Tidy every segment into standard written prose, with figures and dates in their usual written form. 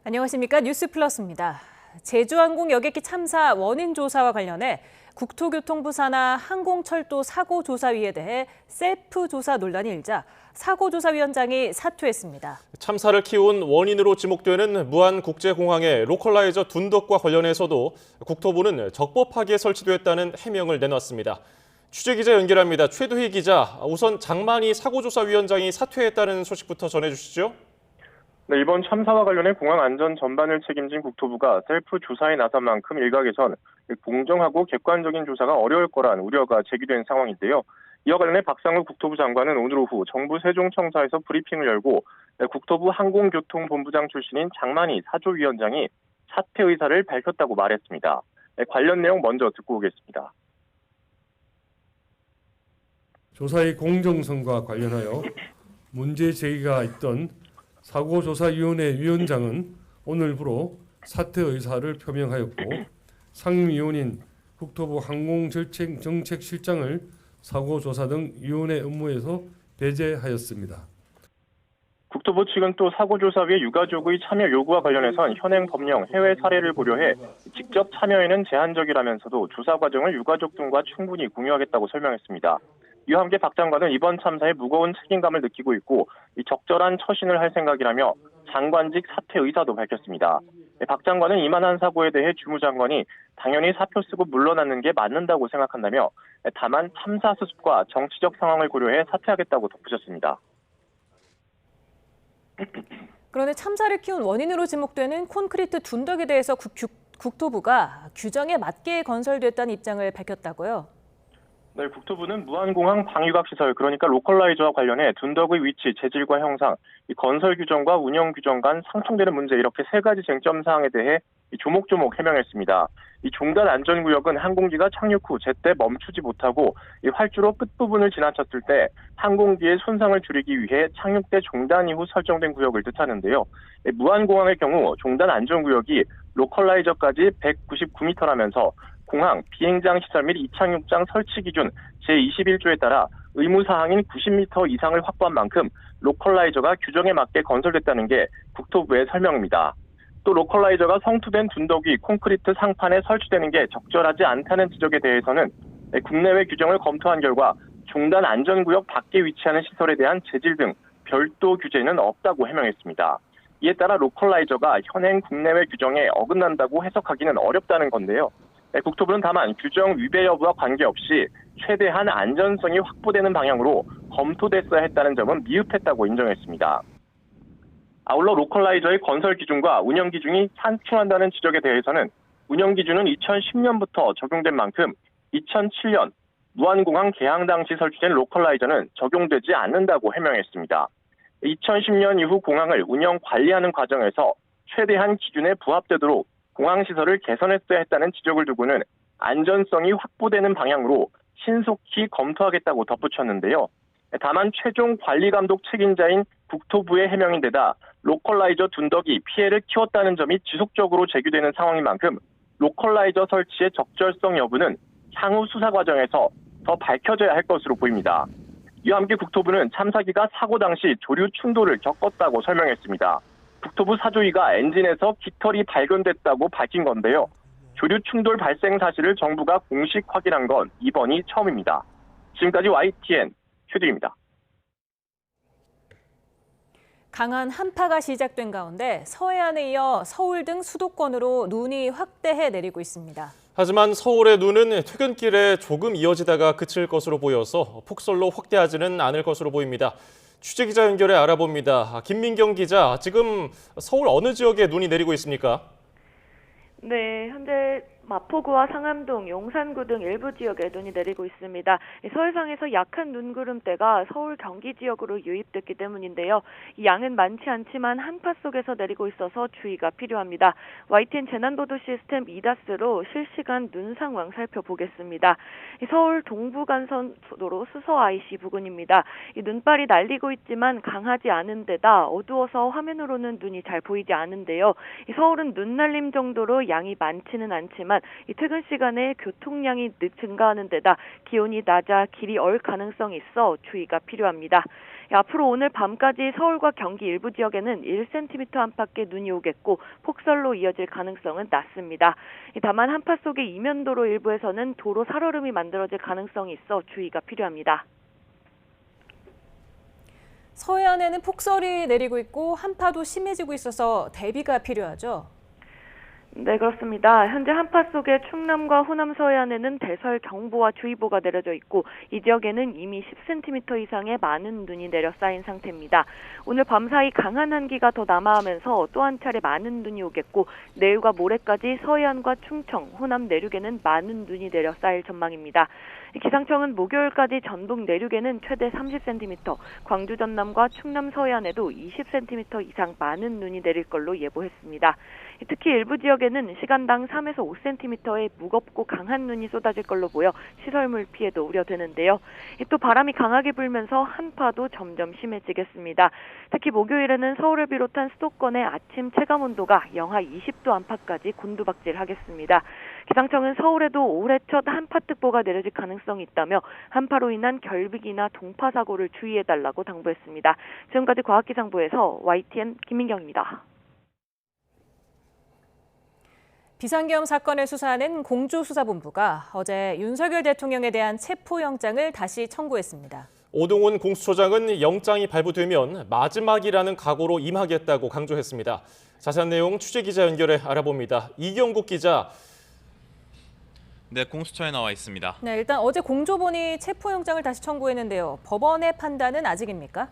안녕하십니까. 뉴스플러스입니다. 제주항공 여객기 참사 원인 조사와 관련해 국토교통부 산하 항공철도 사고조사위에 대해 셀프 조사 논란이 일자 사고조사위원장이 사퇴했습니다. 참사를 키운 원인으로 지목되는 무안국제공항의 로컬라이저 둔덕과 관련해서도 국토부는 적법하게 설치됐다는 해명을 내놨습니다. 취재기자 연결합니다. 최두희 기자, 우선 장만희 사고조사위원장이 사퇴했다는 소식부터 전해주시죠. 네, 이번 참사와 관련해 공항 안전 전반을 책임진 국토부가 셀프 조사에 나선 만큼 일각에선 공정하고 객관적인 조사가 어려울 거란 우려가 제기된 상황인데요. 이와 관련해 박상우 국토부 장관은 오늘 오후 정부 세종청사에서 브리핑을 열고 국토부 항공교통본부장 출신인 장만희 사조위원장이 사퇴 의사를 밝혔다고 말했습니다. 관련 내용 먼저 듣고 오겠습니다. 조사의 공정성과 관련하여 문제 제기가 있던 사고조사위원회 위원장은 오늘부로 사퇴 의사를 표명하였고 상임위원인 국토부 항공정책실장을 사고조사 등 위원회 업무에서 배제하였습니다. 국토부 측은 또 사고조사위의 유가족의 참여 요구와 관련해선 현행 법령, 해외 사례를 고려해 직접 참여에는 제한적이라면서도 조사 과정을 유가족 등과 충분히 공유하겠다고 설명했습니다. 이와 함께 박 장관은 이번 참사에 무거운 책임감을 느끼고 있고 적절한 처신을 할 생각이라며 장관직 사퇴 의사도 밝혔습니다. 박 장관은 이만한 사고에 대해 주무장관이 당연히 사표 쓰고 물러나는 게 맞는다고 생각한다며 다만 참사 수습과 정치적 상황을 고려해 사퇴하겠다고 덧붙였습니다. 그런데 참사를 키운 원인으로 지목되는 콘크리트 둔덕에 대해서 국토부가 규정에 맞게 건설됐다는 입장을 밝혔다고요. 네, 국토부는 무안공항 방위각 시설, 그러니까 로컬라이저와 관련해 둔덕의 위치, 재질과 형상, 건설 규정과 운영 규정 간 상충되는 문제 이렇게 세 가지 쟁점 사항에 대해 조목조목 해명했습니다. 이 종단 안전구역은 항공기가 착륙 후 제때 멈추지 못하고 이 활주로 끝부분을 지나쳤을 때 항공기의 손상을 줄이기 위해 착륙 때 종단 이후 설정된 구역을 뜻하는데요. 무안공항의 경우 종단 안전구역이 로컬라이저까지 199m라면서 공항, 비행장 시설 및 이착륙장 설치 기준 제21조에 따라 의무사항인 90m 이상을 확보한 만큼 로컬라이저가 규정에 맞게 건설됐다는 게 국토부의 설명입니다. 또 로컬라이저가 성투된 둔덕이 콘크리트 상판에 설치되는 게 적절하지 않다는 지적에 대해서는 국내외 규정을 검토한 결과 종단 안전구역 밖에 위치하는 시설에 대한 재질 등 별도 규제는 없다고 해명했습니다. 이에 따라 로컬라이저가 현행 국내외 규정에 어긋난다고 해석하기는 어렵다는 건데요. 국토부는 다만 규정 위배 여부와 관계없이 최대한 안전성이 확보되는 방향으로 검토됐어야 했다는 점은 미흡했다고 인정했습니다. 아울러 로컬라이저의 건설 기준과 운영 기준이 상충한다는 지적에 대해서는 운영 기준은 2010년부터 적용된 만큼 2007년 무안공항 개항 당시 설치된 로컬라이저는 적용되지 않는다고 해명했습니다. 2010년 이후 공항을 운영 관리하는 과정에서 최대한 기준에 부합되도록 공항시설을 개선했어야 했다는 지적을 두고는 안전성이 확보되는 방향으로 신속히 검토하겠다고 덧붙였는데요. 다만 최종 관리감독 책임자인 국토부의 해명인데다 로컬라이저 둔덕이 피해를 키웠다는 점이 지속적으로 제기되는 상황인 만큼 로컬라이저 설치의 적절성 여부는 향후 수사 과정에서 더 밝혀져야 할 것으로 보입니다. 이와 함께 국토부는 참사기가 사고 당시 조류 충돌을 겪었다고 설명했습니다. 국토부 사조위가 엔진에서 깃털이 발견됐다고 밝힌 건데요. 조류 충돌 발생 사실을 정부가 공식 확인한 건 이번이 처음입니다. 지금까지 YTN 최두희입니다. 강한 한파가 시작된 가운데 서해안에 이어 서울 등 수도권으로 눈이 확대해 내리고 있습니다. 하지만 서울의 눈은 퇴근길에 조금 이어지다가 그칠 것으로 보여서 폭설로 확대하지는 않을 것으로 보입니다. 취재기자 연결해 알아봅니다. 김민경 기자, 지금 서울 어느 지역에 눈이 내리고 있습니까? 네, 현재 마포구와 상암동, 용산구 등 일부 지역에 눈이 내리고 있습니다. 서해상에서 약한 눈구름대가 서울, 경기 지역으로 유입됐기 때문인데요. 이 양은 많지 않지만 한파 속에서 내리고 있어서 주의가 필요합니다. YTN 재난보도 시스템 이다스로 실시간 눈 상황 살펴보겠습니다. 서울 동부간선도로 수서 IC 부근입니다. 이 눈발이 날리고 있지만 강하지 않은 데다 어두워서 화면으로는 눈이 잘 보이지 않은데요. 서울은 눈 날림 정도로 양이 많지는 않지만 이 퇴근 시간에 교통량이 증가하는 데다 기온이 낮아 길이 얼 가능성이 있어 주의가 필요합니다. 앞으로 오늘 밤까지 서울과 경기 일부 지역에는 1cm 안팎의 눈이 오겠고 폭설로 이어질 가능성은 낮습니다. 다만 한파 속의 이면도로 일부에서는 도로 살얼음이 만들어질 가능성이 있어 주의가 필요합니다. 서해안에는 폭설이 내리고 있고 한파도 심해지고 있어서 대비가 필요하죠. 네, 그렇습니다. 현재 한파 속에 충남과 호남 서해안에는 대설 경보와 주의보가 내려져 있고 이 지역에는 이미 10cm 이상의 많은 눈이 내려 쌓인 상태입니다. 오늘 밤사이 강한 한기가 더 남하하면서 또 한 차례 많은 눈이 오겠고 내일과 모레까지 서해안과 충청, 호남 내륙에는 많은 눈이 내려 쌓일 전망입니다. 기상청은 목요일까지 전북 내륙에는 최대 30cm, 광주 전남과 충남 서해안에도 20cm 이상 많은 눈이 내릴 걸로 예보했습니다. 특히 일부 지역에는 시간당 3에서 5cm의 무겁고 강한 눈이 쏟아질 걸로 보여 시설물 피해도 우려되는데요. 또 바람이 강하게 불면서 한파도 점점 심해지겠습니다. 특히 목요일에는 서울을 비롯한 수도권의 아침 체감온도가 영하 20도 안팎까지 곤두박질하겠습니다. 기상청은 서울에도 올해 첫 한파특보가 내려질 가능성이 있다며 한파로 인한 결빅이나 동파 사고를 주의해달라고 당부했습니다. 지금까지 과학기상부에서 YTN 김민경입니다. 비상계엄 사건을 수사하는 공주수사본부가 어제 윤석열 대통령에 대한 체포영장을 다시 청구했습니다. 오동훈 공수처장은 영장이 발부되면 마지막이라는 각오로 임하겠다고 강조했습니다. 자세한 내용 취재기자 연결해 알아봅니다. 이경국 기자. 네, 공수처에 나와 있습니다. 네, 일단 어제 공조본이 체포영장을 다시 청구했는데요. 법원의 판단은 아직입니까?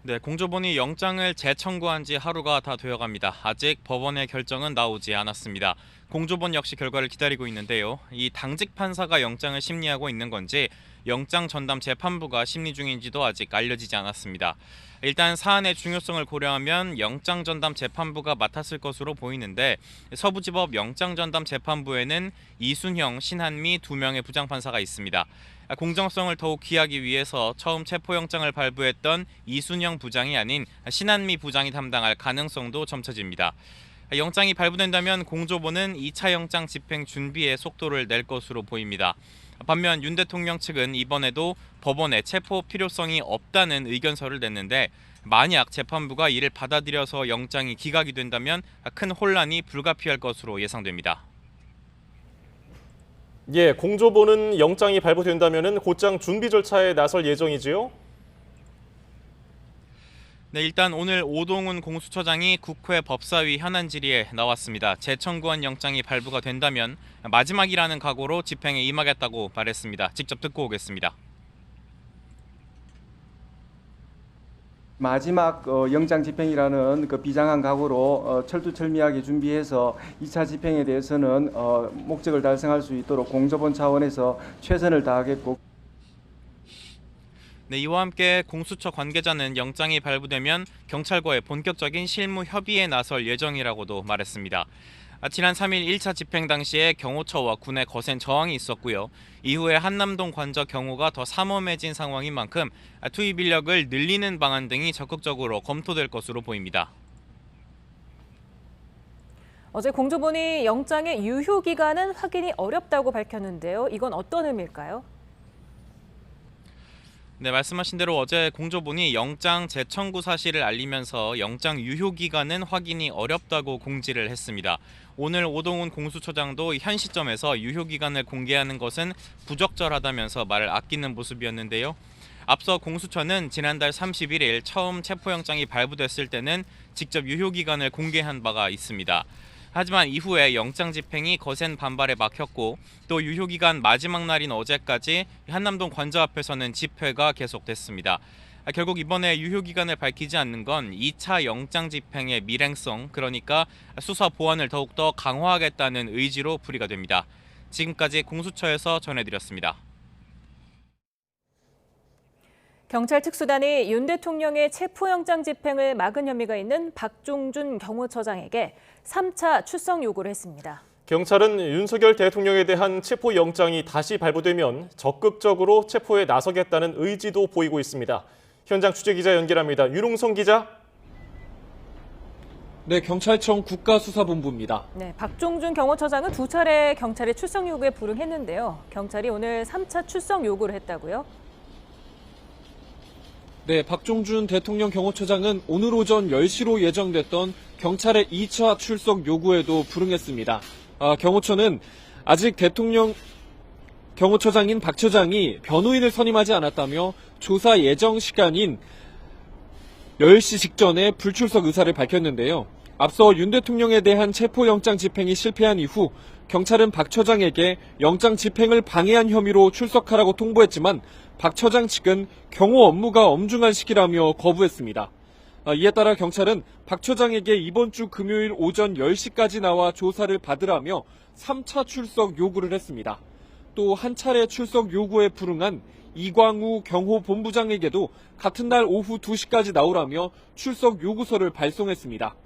네, 공조본이 영장을 재청구한 지 하루가 다 되어갑니다. 아직 법원의 결정은 나오지 않았습니다. 공조본 역시 결과를 기다리고 있는데요. 이 당직 판사가 영장을 심리하고 있는 건지 영장 전담 재판부가 심리 중인지도 아직 알려지지 않았습니다. 일단 사안의 중요성을 고려하면 영장 전담 재판부가 맡았을 것으로 보이는데 서부지법 영장 전담 재판부에는 이순형, 신한미 두 명의 부장판사가 있습니다. 공정성을 더욱 기하기 위해서 처음 체포영장을 발부했던 이순영 부장이 아닌 신한미 부장이 담당할 가능성도 점쳐집니다. 영장이 발부된다면 공조본은 2차 영장 집행 준비에 속도를 낼 것으로 보입니다. 반면 윤 대통령 측은 이번에도 법원에 체포 필요성이 없다는 의견서를 냈는데 만약 재판부가 이를 받아들여서 영장이 기각이 된다면 큰 혼란이 불가피할 것으로 예상됩니다. 예, 공조본은 영장이 발부된다면 곧장 준비 절차에 나설 예정이지요? 네, 일단 오늘 오동훈 공수처장이 국회 법사위 현안 질의에 나왔습니다. 재청구한 영장이 발부가 된다면 마지막이라는 각오로 집행에 임하겠다고 말했습니다. 직접 듣고 오겠습니다. 마지막 영장 집행이라는 그 비장한 각오로 철두철미하게 준비해서 2차 집행에 대해서는 목적을 달성할 수 있도록 공조본 차원에서 최선을 다하겠고. 네, 이와 함께 공수처 관계자는 영장이 발부되면 경찰과의 본격적인 실무 협의에 나설 예정이라고도 말했습니다. 지난 3일 1차 집행 당시에 경호처와 군의 거센 저항이 있었고요. 이후에 한남동 관저 경호가 더 삼엄해진 상황인 만큼 투입 인력을 늘리는 방안 등이 적극적으로 검토될 것으로 보입니다. 어제 공조본이 영장의 유효 기간은 확인이 어렵다고 밝혔는데요. 이건 어떤 의미일까요? 네, 말씀하신 대로 어제 공조본이 영장 재청구 사실을 알리면서 영장 유효 기간은 확인이 어렵다고 공지를 했습니다. 오늘 오동훈 공수처장도 현 시점에서 유효 기간을 공개하는 것은 부적절하다면서 말을 아끼는 모습이었는데요. 앞서 공수처는 지난달 31일 처음 체포영장이 발부됐을 때는 직접 유효 기간을 공개한 바가 있습니다. 하지만 이후에 영장 집행이 거센 반발에 막혔고 또 유효기간 마지막 날인 어제까지 한남동 관저 앞에서는 집회가 계속됐습니다. 결국 이번에 유효기간을 밝히지 않는 건 2차 영장 집행의 밀행성, 그러니까 수사 보완을 더욱더 강화하겠다는 의지로 풀이가 됩니다. 지금까지 공수처에서 전해드렸습니다. 경찰 특수단이 윤 대통령의 체포영장 집행을 막은 혐의가 있는 박종준 경호처장에게 3차 출석 요구를 했습니다. 경찰은 윤석열 대통령에 대한 체포영장이 다시 발부되면 적극적으로 체포에 나서겠다는 의지도 보이고 있습니다. 현장 취재기자 연결합니다. 유롱성 기자. 네, 경찰청 국가수사본부입니다. 네, 박종준 경호처장은 2차례 경찰의 출석 요구에 불응했는데요. 경찰이 오늘 3차 출석 요구를 했다고요? 네, 박종준 대통령 경호처장은 오늘 오전 10시로 예정됐던 경찰의 2차 출석 요구에도 불응했습니다. 경호처는 아직 경호처장인 박 처장이 변호인을 선임하지 않았다며 조사 예정 시간인 10시 직전에 불출석 의사를 밝혔는데요. 앞서 윤 대통령에 대한 체포영장 집행이 실패한 이후 경찰은 박 처장에게 영장 집행을 방해한 혐의로 출석하라고 통보했지만 박 처장 측은 경호 업무가 엄중한 시기라며 거부했습니다. 이에 따라 경찰은 박 처장에게 이번 주 금요일 오전 10시까지 나와 조사를 받으라며 3차 출석 요구를 했습니다. 또 한 차례 출석 요구에 불응한 이광우 경호본부장에게도 같은 날 오후 2시까지 나오라며 출석 요구서를 발송했습니다.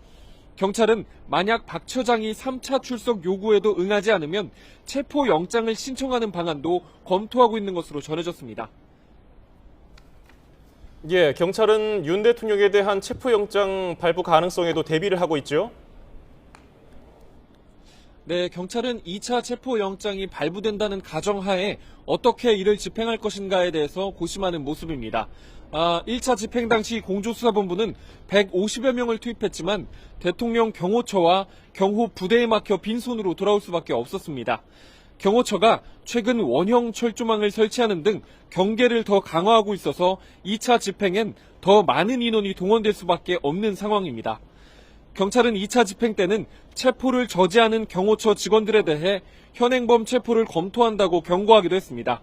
경찰은 만약 박 처장이 3차 출석 요구에도 응하지 않으면 체포영장을 신청하는 방안도 검토하고 있는 것으로 전해졌습니다. 예, 경찰은 윤 대통령에 대한 체포영장 발부 가능성에도 대비를 하고 있죠. 네, 경찰은 2차 체포영장이 발부된다는 가정하에 어떻게 이를 집행할 것인가에 대해서 고심하는 모습입니다. 1차 집행 당시 공조수사본부는 150여 명을 투입했지만 대통령 경호처와 경호 부대에 막혀 빈손으로 돌아올 수밖에 없었습니다. 경호처가 최근 원형 철조망을 설치하는 등 경계를 더 강화하고 있어서 2차 집행엔 더 많은 인원이 동원될 수밖에 없는 상황입니다. 경찰은 2차 집행 때는 체포를 저지하는 경호처 직원들에 대해 현행범 체포를 검토한다고 경고하기도 했습니다.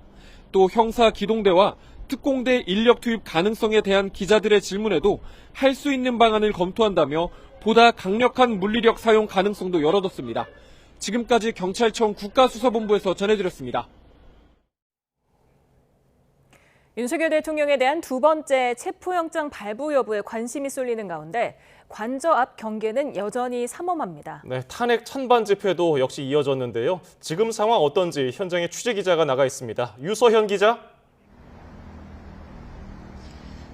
또 형사 기동대와 특공대 인력 투입 가능성에 대한 기자들의 질문에도 할 수 있는 방안을 검토한다며 보다 강력한 물리력 사용 가능성도 열어뒀습니다. 지금까지 경찰청 국가수사본부에서 전해드렸습니다. 윤석열 대통령에 대한 두 번째 체포영장 발부 여부에 관심이 쏠리는 가운데 관저 앞 경계는 여전히 삼엄합니다. 네, 탄핵 찬반 집회도 역시 이어졌는데요. 지금 상황 어떤지 현장에 취재 기자가 나가 있습니다. 유서현 기자.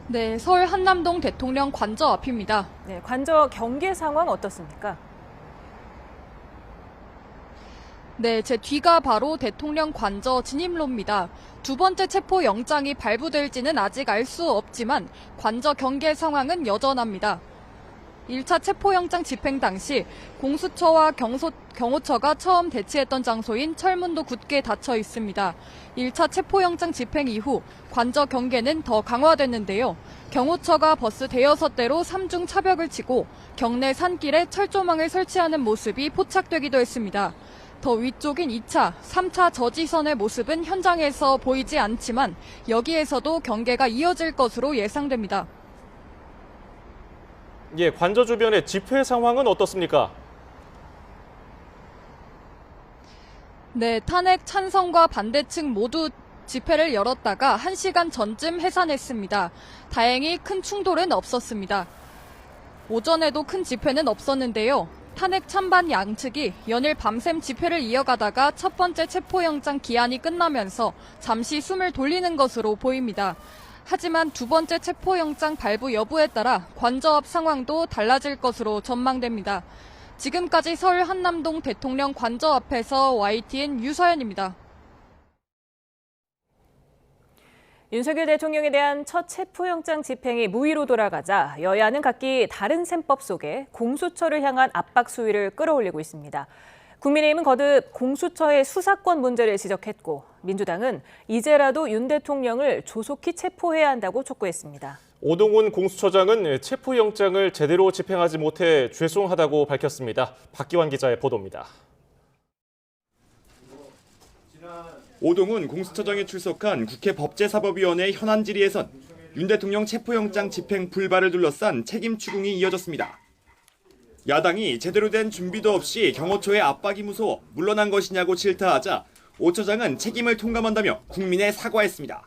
네, 서울 한남동 대통령 관저 앞입니다. 네, 관저 경계 상황 어떻습니까? 네, 제 뒤가 바로 대통령 관저 진입로입니다. 두 번째 체포 영장이 발부될지는 아직 알 수 없지만 관저 경계 상황은 여전합니다. 1차 체포영장 집행 당시 공수처와 경호처가 처음 대치했던 장소인 철문도 굳게 닫혀 있습니다. 1차 체포영장 집행 이후 관저 경계는 더 강화됐는데요. 경호처가 버스 대여섯 대로 3중 차벽을 치고 경내 산길에 철조망을 설치하는 모습이 포착되기도 했습니다. 더 위쪽인 2차, 3차 저지선의 모습은 현장에서 보이지 않지만 여기에서도 경계가 이어질 것으로 예상됩니다. 예, 관저 주변의 집회 상황은 어떻습니까? 네, 탄핵 찬성과 반대층 모두 집회를 열었다가 1시간 전쯤 해산했습니다. 다행히 큰 충돌은 없었습니다. 오전에도 큰 집회는 없었는데요. 탄핵 찬반 양측이 연일 밤샘 집회를 이어가다가 첫 번째 체포영장 기한이 끝나면서 잠시 숨을 돌리는 것으로 보입니다. 하지만 두 번째 체포영장 발부 여부에 따라 관저 앞 상황도 달라질 것으로 전망됩니다. 지금까지 서울 한남동 대통령 관저 앞에서 YTN 유서연입니다. 윤석열 대통령에 대한 첫 체포영장 집행이 무의로 돌아가자 여야는 각기 다른 셈법 속에 공수처를 향한 압박 수위를 끌어올리고 있습니다. 국민의힘은 거듭 공수처의 수사권 문제를 지적했고 민주당은 이제라도 윤 대통령을 조속히 체포해야 한다고 촉구했습니다. 오동훈 공수처장은 체포영장을 제대로 집행하지 못해 죄송하다고 밝혔습니다. 박기환 기자의 보도입니다. 오동훈 공수처장이 출석한 국회 법제사법위원회 현안 질의에선 윤 대통령 체포영장 집행 불발을 둘러싼 책임 추궁이 이어졌습니다. 야당이 제대로 된 준비도 없이 경호처의 압박이 무서워 물러난 것이냐고 질타하자 오 처장은 책임을 통감한다며 국민에 사과했습니다.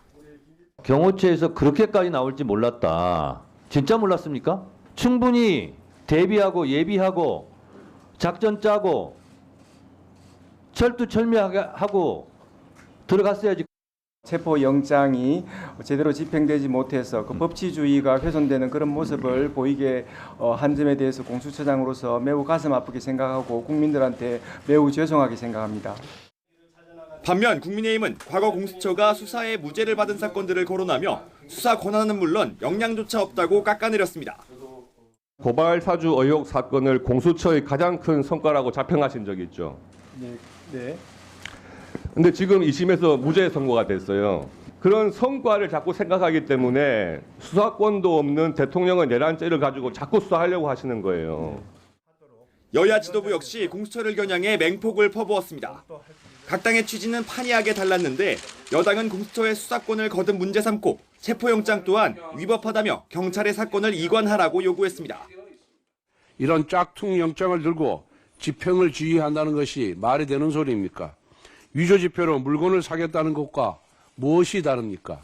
경호처에서 그렇게까지 나올지 몰랐다. 진짜 몰랐습니까? 충분히 대비하고 예비하고 작전 짜고 철두철미하게 하고 들어갔어야지. 체포영장이 제대로 집행되지 못해서 그 법치주의가 훼손되는 그런 모습을 보이게 한 점에 대해서 공수처장으로서 매우 가슴 아프게 생각하고 국민들한테 매우 죄송하게 생각합니다. 반면 국민의힘은 과거 공수처가 수사에 무죄를 받은 사건들을 거론하며 수사 권한은 물론 역량조차 없다고 깎아내렸습니다. 고발 사주 의혹 사건을 공수처의 가장 큰 성과라고 자평하신 적이 있죠. 네. 근데 지금 2심에서 무죄 선고가 됐어요. 그런 성과를 자꾸 생각하기 때문에 수사권도 없는 대통령의 내란죄를 가지고 자꾸 수사하려고 하시는 거예요. 여야 지도부 역시 공수처를 겨냥해 맹폭을 퍼부었습니다. 각 당의 취지는 판이하게 달랐는데 여당은 공수처의 수사권을 거듭 문제 삼고 체포영장 또한 위법하다며 경찰의 사건을 이관하라고 요구했습니다. 이런 짝퉁 영장을 들고 집행을 지휘한다는 것이 말이 되는 소리입니까? 위조지표로 물건을 사겠다는 것과 무엇이 다릅니까?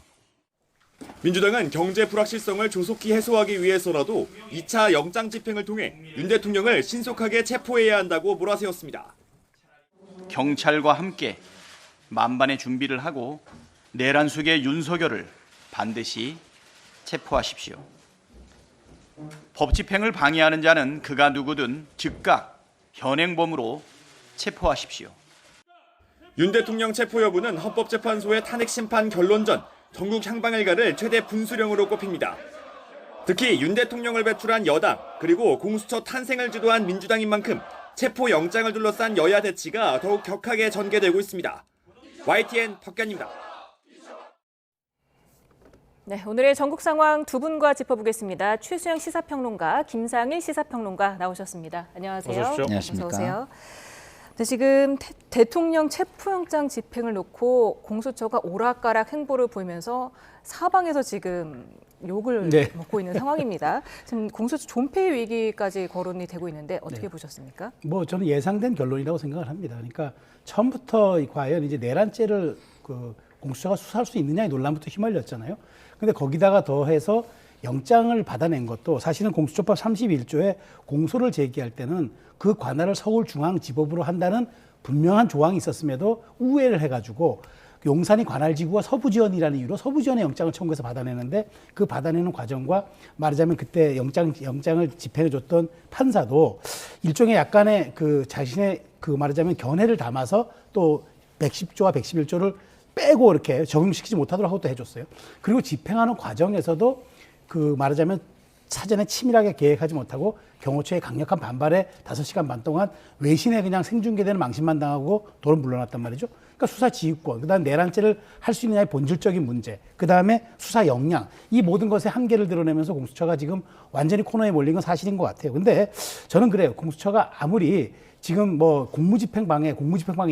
민주당은 경제 불확실성을 조속히 해소하기 위해서라도 2차 영장 집행을 통해 윤 대통령을 신속하게 체포해야 한다고 몰아세웠습니다. 경찰과 함께 만반의 준비를 하고 내란 속의 윤석열을 반드시 체포하십시오. 법 집행을 방해하는 자는 그가 누구든 즉각 현행범으로 체포하십시오. 윤 대통령 체포 여부는 헌법재판소의 탄핵 심판 결론 전 전국 향방을 가를 최대 분수령으로 꼽힙니다. 특히 윤 대통령을 배출한 여당 그리고 공수처 탄생을 주도한 민주당인 만큼 체포 영장을 둘러싼 여야 대치가 더욱 격하게 전개되고 있습니다. YTN 박견입니다. 네, 오늘의 전국 상황 두 분과 짚어보겠습니다. 최수영 시사평론가, 김상일 시사평론가 나오셨습니다. 안녕하세요. 어서 오십시오. 안녕하십니까. 어서 오세요. 네, 지금 대통령 체포영장 집행을 놓고 공수처가 오락가락 행보를 보이면서 사방에서 지금 욕을 먹고 있는 상황입니다. 지금 공수처 존폐 위기까지 거론이 되고 있는데 어떻게 보셨습니까? 뭐 저는 예상된 결론이라고 생각을 합니다. 그러니까 처음부터 과연 이제 내란죄를 공수처가 수사할 수 있느냐의 논란부터 휘말렸잖아요. 근데 거기다가 더해서 영장을 받아낸 것도 사실은 공수처법 31조에 공소를 제기할 때는 그 관할을 서울중앙지법으로 한다는 분명한 조항이 있었음에도 우회를 해가지고 용산이 관할지구와 서부지원이라는 이유로 서부지원의 영장을 청구해서 받아내는데 그 받아내는 과정과 말하자면 그때 영장을 집행해줬던 판사도 일종의 약간의 그 자신의 그 말하자면 견해를 담아서 또 110조와 111조를 빼고 이렇게 적용시키지 못하도록 하고 또 해줬어요. 그리고 집행하는 과정에서도 그 말하자면 사전에 치밀하게 계획하지 못하고 경호처의 강력한 반발에 5시간 반 동안 외신에 그냥 생중계되는 망신만 당하고 도로 물러났단 말이죠. 그러니까 수사 지휘권, 그다음 내란죄를 할 수 있느냐의 본질적인 문제, 그다음에 수사 역량, 이 모든 것의 한계를 드러내면서 공수처가 지금 완전히 코너에 몰린 건 사실인 것 같아요. 근데 저는 그래요. 공수처가 아무리 지금 뭐 공무집행 방해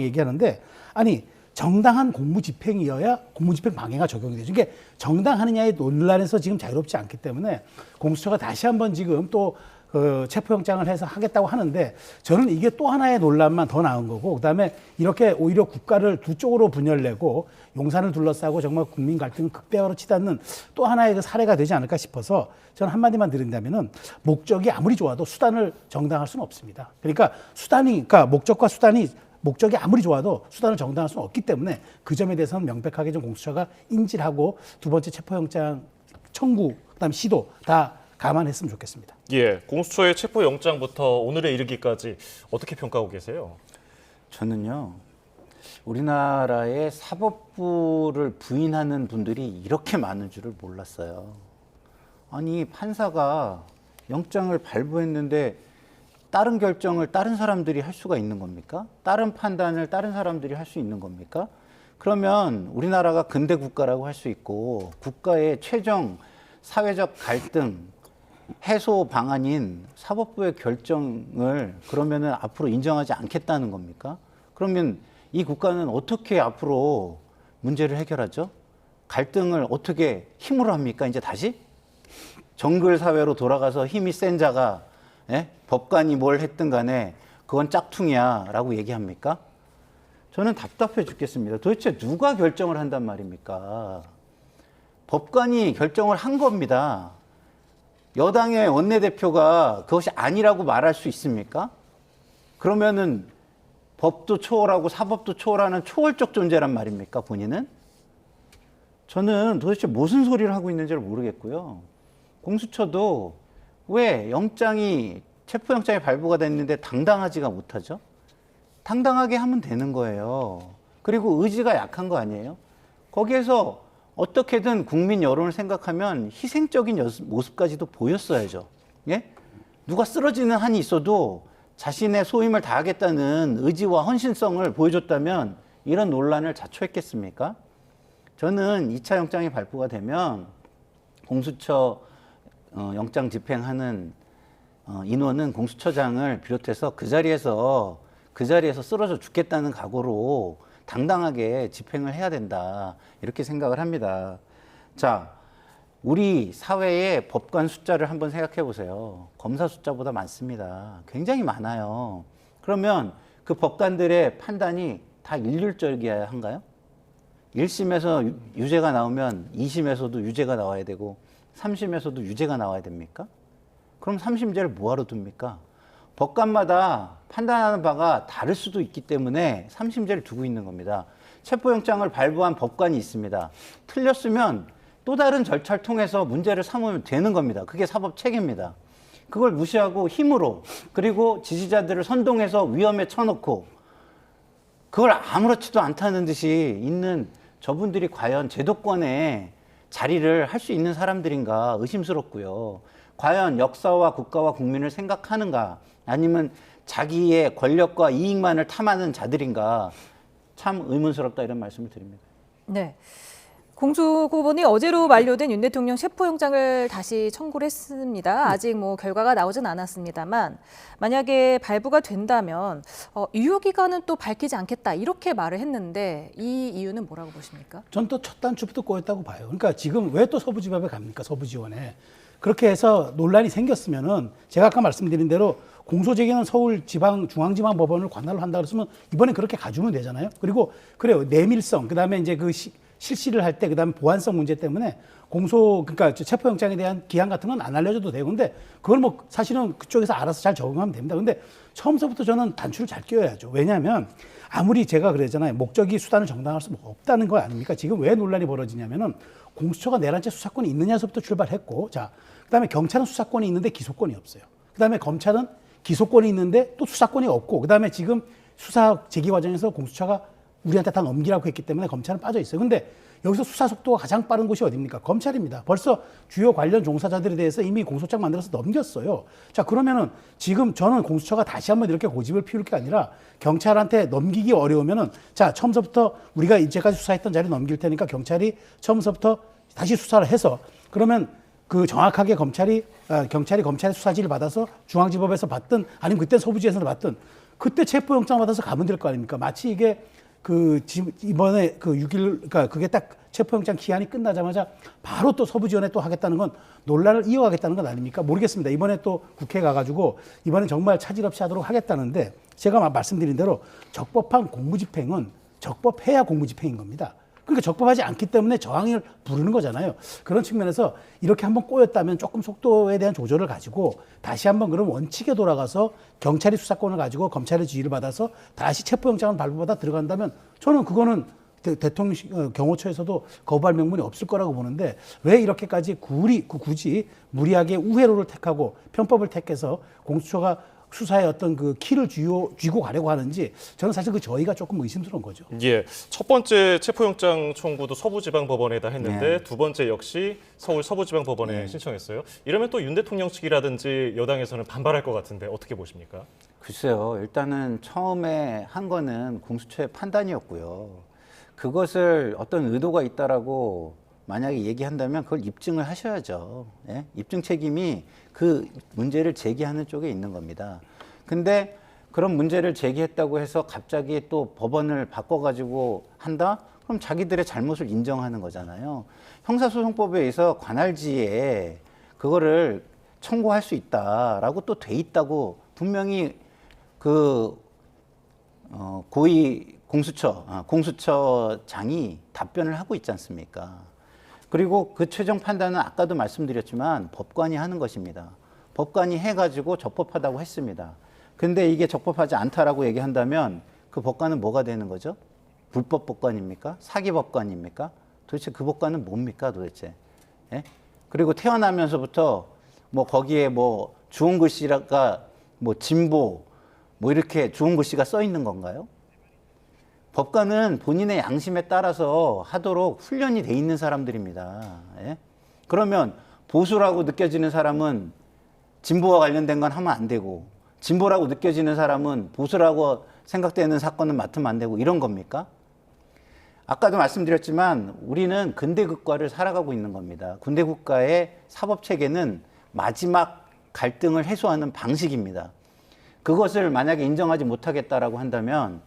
얘기하는데 아니 정당한 공무집행이어야 공무집행 방해가 적용이 되죠. 이게 정당하느냐의 논란에서 지금 자유롭지 않기 때문에 공수처가 다시 한번 지금 또 체포영장을 해서 하겠다고 하는데 저는 이게 또 하나의 논란만 더 나은 거고 그다음에 이렇게 오히려 국가를 두 쪽으로 분열내고 용산을 둘러싸고 정말 국민 갈등을 극대화로 치닫는 또 하나의 그 사례가 되지 않을까 싶어서 저는 한마디만 드린다면은 목적이 아무리 좋아도 수단을 정당할 수는 없습니다. 그러니까 목적이 아무리 좋아도 수단을 정당할 수는 없기 때문에 그 점에 대해서는 명백하게 좀 공수처가 인지를 하고 두 번째 체포영장 청구, 그다음 시도 다 감안했으면 좋겠습니다. 예, 공수처의 체포영장부터 오늘에 이르기까지 어떻게 평가하고 계세요? 저는요, 우리나라의 사법부를 부인하는 분들이 이렇게 많은 줄을 몰랐어요. 아니, 판사가 영장을 발부했는데 다른 결정을 다른 사람들이 할 수가 있는 겁니까? 다른 판단을 다른 사람들이 할 수 있는 겁니까? 그러면 우리나라가 근대 국가라고 할 수 있고 국가의 최종 사회적 갈등 해소 방안인 사법부의 결정을 그러면은 앞으로 인정하지 않겠다는 겁니까? 그러면 이 국가는 어떻게 앞으로 문제를 해결하죠? 갈등을 어떻게 힘으로 합니까? 이제 다시? 정글 사회로 돌아가서 힘이 센 자가 법관이 뭘 했든 간에 그건 짝퉁이야 라고 얘기합니까? 저는 답답해 죽겠습니다. 도대체 누가 결정을 한단 말입니까? 법관이 결정을 한 겁니다. 여당의 원내대표가 그것이 아니라고 말할 수 있습니까? 그러면은 법도 초월하고 사법도 초월하는 초월적 존재란 말입니까, 본인은? 저는 도대체 무슨 소리를 하고 있는지를 모르겠고요. 공수처도 왜 체포영장이 발부가 됐는데 당당하지가 못하죠? 당당하게 하면 되는 거예요. 그리고 의지가 약한 거 아니에요? 거기에서 어떻게든 국민 여론을 생각하면 희생적인 모습까지도 보였어야죠. 예? 누가 쓰러지는 한이 있어도 자신의 소임을 다하겠다는 의지와 헌신성을 보여줬다면 이런 논란을 자초했겠습니까? 저는 2차 영장이 발부가 되면 공수처 영장 집행하는 인원은 공수처장을 비롯해서 그 자리에서 쓰러져 죽겠다는 각오로 당당하게 집행을 해야 된다, 이렇게 생각을 합니다. 자, 우리 사회의 법관 숫자를 한번 생각해 보세요. 검사 숫자보다 많습니다. 굉장히 많아요. 그러면 그 법관들의 판단이 다 일률적이어야 한가요? 1심에서 유죄가 나오면 2심에서도 유죄가 나와야 되고 3심에서도 유죄가 나와야 됩니까? 그럼 3심제를 뭐하러 둡니까? 법관마다 판단하는 바가 다를 수도 있기 때문에 3심제를 두고 있는 겁니다. 체포영장을 발부한 법관이 있습니다. 틀렸으면 또 다른 절차를 통해서 문제를 삼으면 되는 겁니다. 그게 사법 체계입니다. 그걸 무시하고 힘으로, 그리고 지지자들을 선동해서 위험에 쳐놓고 그걸 아무렇지도 않다는 듯이 있는 저분들이 과연 제도권에 자리를 할 수 있는 사람들인가 의심스럽고요. 과연 역사와 국가와 국민을 생각하는가, 아니면 자기의 권력과 이익만을 탐하는 자들인가, 참 의문스럽다, 이런 말씀을 드립니다. 네. 공수고법원이 어제로 만료된 윤 대통령 체포영장을 다시 청구를 했습니다. 아직 결과가 나오진 않았습니다만 만약에 발부가 된다면 유효기간은 또 밝히지 않겠다, 이렇게 말을 했는데 이 이유는 뭐라고 보십니까? 전 또 첫 단추부터 꼬였다고 봐요. 그러니까 지금 왜 또 서부지법에 갑니까? 서부지원에. 그렇게 해서 논란이 생겼으면은 제가 아까 말씀드린 대로 공소제기는 서울중앙지방법원을 관할로 한다 그랬으면 이번에 그렇게 가주면 되잖아요. 그리고 그래요, 내밀성, 그다음에 이제 그 실시를 할 때 그다음에 보안성 문제 때문에 그러니까 체포영장에 대한 기한 같은 건 안 알려줘도 되고, 근데 그걸 사실은 그쪽에서 알아서 잘 적응하면 됩니다. 근데 처음서부터 저는 단추를 잘 끼워야죠. 왜냐하면 아무리 제가 그랬잖아요, 목적이 수단을 정당할 수 없다는 거 아닙니까? 지금 왜 논란이 벌어지냐면은 공수처가 내란죄 수사권이 있느냐서부터 출발했고, 자, 그다음에 경찰은 수사권이 있는데 기소권이 없어요. 그다음에 검찰은 기소권이 있는데 또 수사권이 없고, 그다음에 지금 수사 제기 과정에서 공수처가 우리한테 다 넘기라고 했기 때문에 검찰은 빠져 있어요. 근데 여기서 수사 속도가 가장 빠른 곳이 어디입니까? 검찰입니다. 벌써 주요 관련 종사자들에 대해서 이미 공소장 만들어서 넘겼어요. 자, 그러면은 지금 저는 공수처가 다시 한번 이렇게 고집을 피울 게 아니라 경찰한테 넘기기 어려우면은, 자, 처음서부터 우리가 이제까지 수사했던 자리 넘길 테니까 경찰이 처음서부터 다시 수사를 해서, 그러면 그 정확하게 경찰이 검찰의 수사지를 받아서 중앙지법에서 받든 아니면 그때 서부지에서 받든 그때 체포영장 받아서 가면 될 거 아닙니까? 마치 이게 이번에 6일, 그러니까 그게 딱 체포영장 기한이 끝나자마자 바로 또 서부지원에 또 하겠다는 건 논란을 이어가겠다는 건 아닙니까? 모르겠습니다. 이번에 또 국회에 가가지고 이번엔 정말 차질 없이 하도록 하겠다는데, 제가 말씀드린 대로 적법한 공무집행은 적법해야 공무집행인 겁니다. 그러니까 적법하지 않기 때문에 저항을 부르는 거잖아요. 그런 측면에서 이렇게 한번 꼬였다면 조금 속도에 대한 조절을 가지고 다시 한번 그런 원칙에 돌아가서 경찰이 수사권을 가지고 검찰의 지휘를 받아서 다시 체포영장을 발부받아 들어간다면 저는 그거는 대통령 경호처에서도 거부할 명분이 없을 거라고 보는데, 왜 이렇게까지 굳이 무리하게 우회로를 택하고 편법을 택해서 공수처가 수사의 어떤 그 키를 쥐고 가려고 하는지, 저는 사실 저희가 조금 의심스러운 거죠. 예, 첫 번째 체포영장 청구도 서부지방법원에다 했는데 네. 두 번째 역시 서울 서부지방법원에 네. 신청했어요. 이러면 또 윤 대통령 측이라든지 여당에서는 반발할 것 같은데 어떻게 보십니까? 글쎄요, 일단은 처음에 한 거는 공수처의 판단이었고요. 그것을 어떤 의도가 있다라고 만약에 얘기한다면 그걸 입증을 하셔야죠. 예? 입증 책임이 그 문제를 제기하는 쪽에 있는 겁니다. 근데 그런 문제를 제기했다고 해서 갑자기 또 법원을 바꿔가지고 한다? 그럼 자기들의 잘못을 인정하는 거잖아요. 형사소송법에 의해서 관할지에 그거를 청구할 수 있다라고 또 돼 있다고 분명히 고위 공수처장이 답변을 하고 있지 않습니까? 그리고 그 최종 판단은 아까도 말씀드렸지만 법관이 하는 것입니다. 법관이 해가지고 적법하다고 했습니다. 근데 이게 적법하지 않다라고 얘기한다면 그 법관은 뭐가 되는 거죠? 불법 법관입니까? 사기 법관입니까? 도대체 그 법관은 뭡니까 도대체? 예? 그리고 태어나면서부터 거기에 주홍 글씨가 진보 이렇게 주홍 글씨가 써 있는 건가요? 법관은 본인의 양심에 따라서 하도록 훈련이 돼 있는 사람들입니다. 예? 그러면 보수라고 느껴지는 사람은 진보와 관련된 건 하면 안 되고, 진보라고 느껴지는 사람은 보수라고 생각되는 사건은 맡으면 안 되고, 이런 겁니까? 아까도 말씀드렸지만 우리는 근대 국가를 살아가고 있는 겁니다. 근대 국가의 사법 체계는 마지막 갈등을 해소하는 방식입니다. 그것을 만약에 인정하지 못하겠다라고 한다면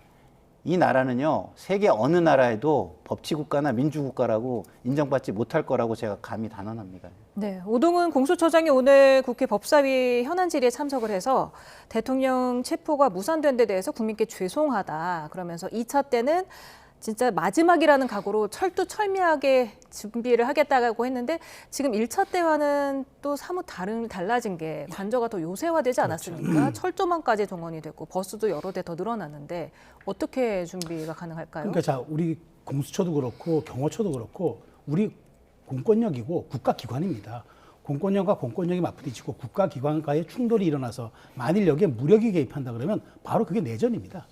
이 나라는요, 세계 어느 나라에도 법치국가나 민주국가라고 인정받지 못할 거라고 제가 감히 단언합니다. 네, 오동훈 공수처장이 오늘 국회 법사위 현안 질의에 참석을 해서 대통령 체포가 무산된 데 대해서 국민께 죄송하다 그러면서 2차 때는 진짜 마지막이라는 각오로 철두철미하게 준비를 하겠다고 했는데 지금 1차 때와는 또 사뭇 달라진 게 관저가 더 요새화되지 않았습니까? 그렇죠. 철도망까지 동원이 됐고 버스도 여러 대 더 늘어났는데 어떻게 준비가 가능할까요? 그러니까 자, 우리 공수처도 그렇고 경호처도 그렇고 우리 공권력이고 국가기관입니다. 공권력과 공권력이 맞부딪히고 국가기관과의 충돌이 일어나서 만일 여기에 무력이 개입한다 그러면 바로 그게 내전입니다.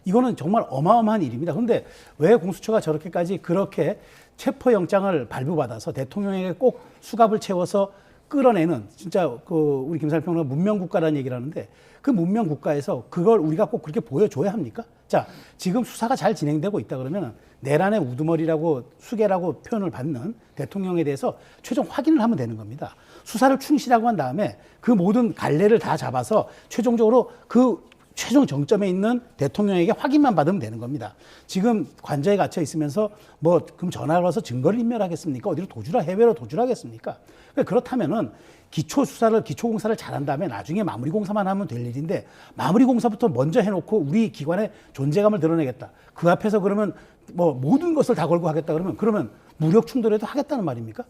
이거는 정말 어마어마한 일입니다. 그런데 왜 공수처가 저렇게까지 그렇게 체포영장을 발부받아서 대통령에게 꼭 수갑을 채워서 끌어내는, 진짜 그 우리 김상일 평론가 문명국가라는 얘기를 하는데 그 문명국가에서 그걸 우리가 꼭 그렇게 보여줘야 합니까? 자, 지금 수사가 잘 진행되고 있다 그러면 내란의 우두머리라고 수개라고 표현을 받는 대통령에 대해서 최종 확인을 하면 되는 겁니다. 수사를 충실하고 한 다음에 그 모든 갈래를 다 잡아서 최종적으로 그 최종 정점에 있는 대통령에게 확인만 받으면 되는 겁니다. 지금 관저에 갇혀 있으면서 뭐 그럼 전화를 와서 증거를 인멸하겠습니까? 어디로 해외로 도주하겠습니까? 그렇다면은 기초공사를 잘한 다음에 나중에 마무리 공사만 하면 될 일인데 마무리 공사부터 먼저 해놓고 우리 기관의 존재감을 드러내겠다. 그 앞에서 그러면 뭐 모든 것을 다 걸고 하겠다 그러면 무력 충돌에도 하겠다는 말입니까?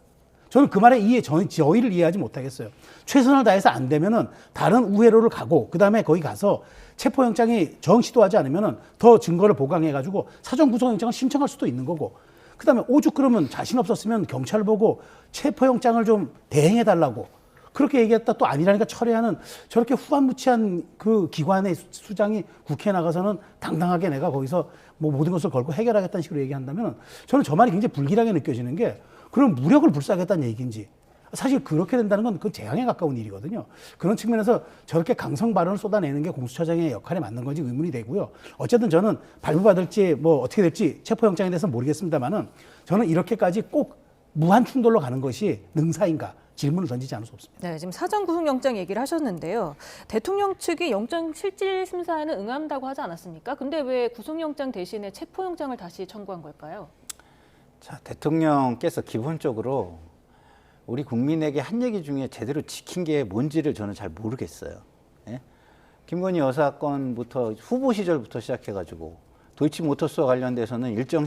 저는 그 말에 저희를 이해하지 못하겠어요. 최선을 다해서 안 되면은 다른 우회로를 가고 그 다음에 거기 가서 체포영장이 정시도하지 않으면은 더 증거를 보강해가지고 사전 구속영장을 신청할 수도 있는 거고. 그 다음에 오죽 그러면 자신 없었으면 경찰 보고 체포영장을 좀 대행해달라고 그렇게 얘기했다 또 아니라니까 철회하는 저렇게 후한무치한 그 기관의 수장이 국회에 나가서는 당당하게 내가 거기서 뭐 모든 것을 걸고 해결하겠다는 식으로 얘기한다면 저는 저 말이 굉장히 불길하게 느껴지는 게 그럼 무력을 불사하겠다는 얘기인지 사실 그렇게 된다는 건 그 재앙에 가까운 일이거든요. 그런 측면에서 저렇게 강성 발언을 쏟아내는 게 공수처장의 역할에 맞는 건지 의문이 되고요. 어쨌든 저는 발부받을지 뭐 어떻게 될지 체포영장에 대해서는 모르겠습니다만은 저는 이렇게까지 꼭 무한 충돌로 가는 것이 능사인가 질문을 던지지 않을 수 없습니다. 네, 지금 사전 구속영장 얘기를 하셨는데요. 대통령 측이 영장 실질 심사에는 응한다고 하지 않았습니까? 근데 왜 구속영장 대신에 체포영장을 다시 청구한 걸까요? 자, 대통령께서 기본적으로 우리 국민에게 한 얘기 중에 제대로 지킨 게 뭔지를 저는 잘 모르겠어요. 예? 김건희 여사 건부터 후보 시절부터 시작해가지고 도이치모터스와 관련돼서는 일정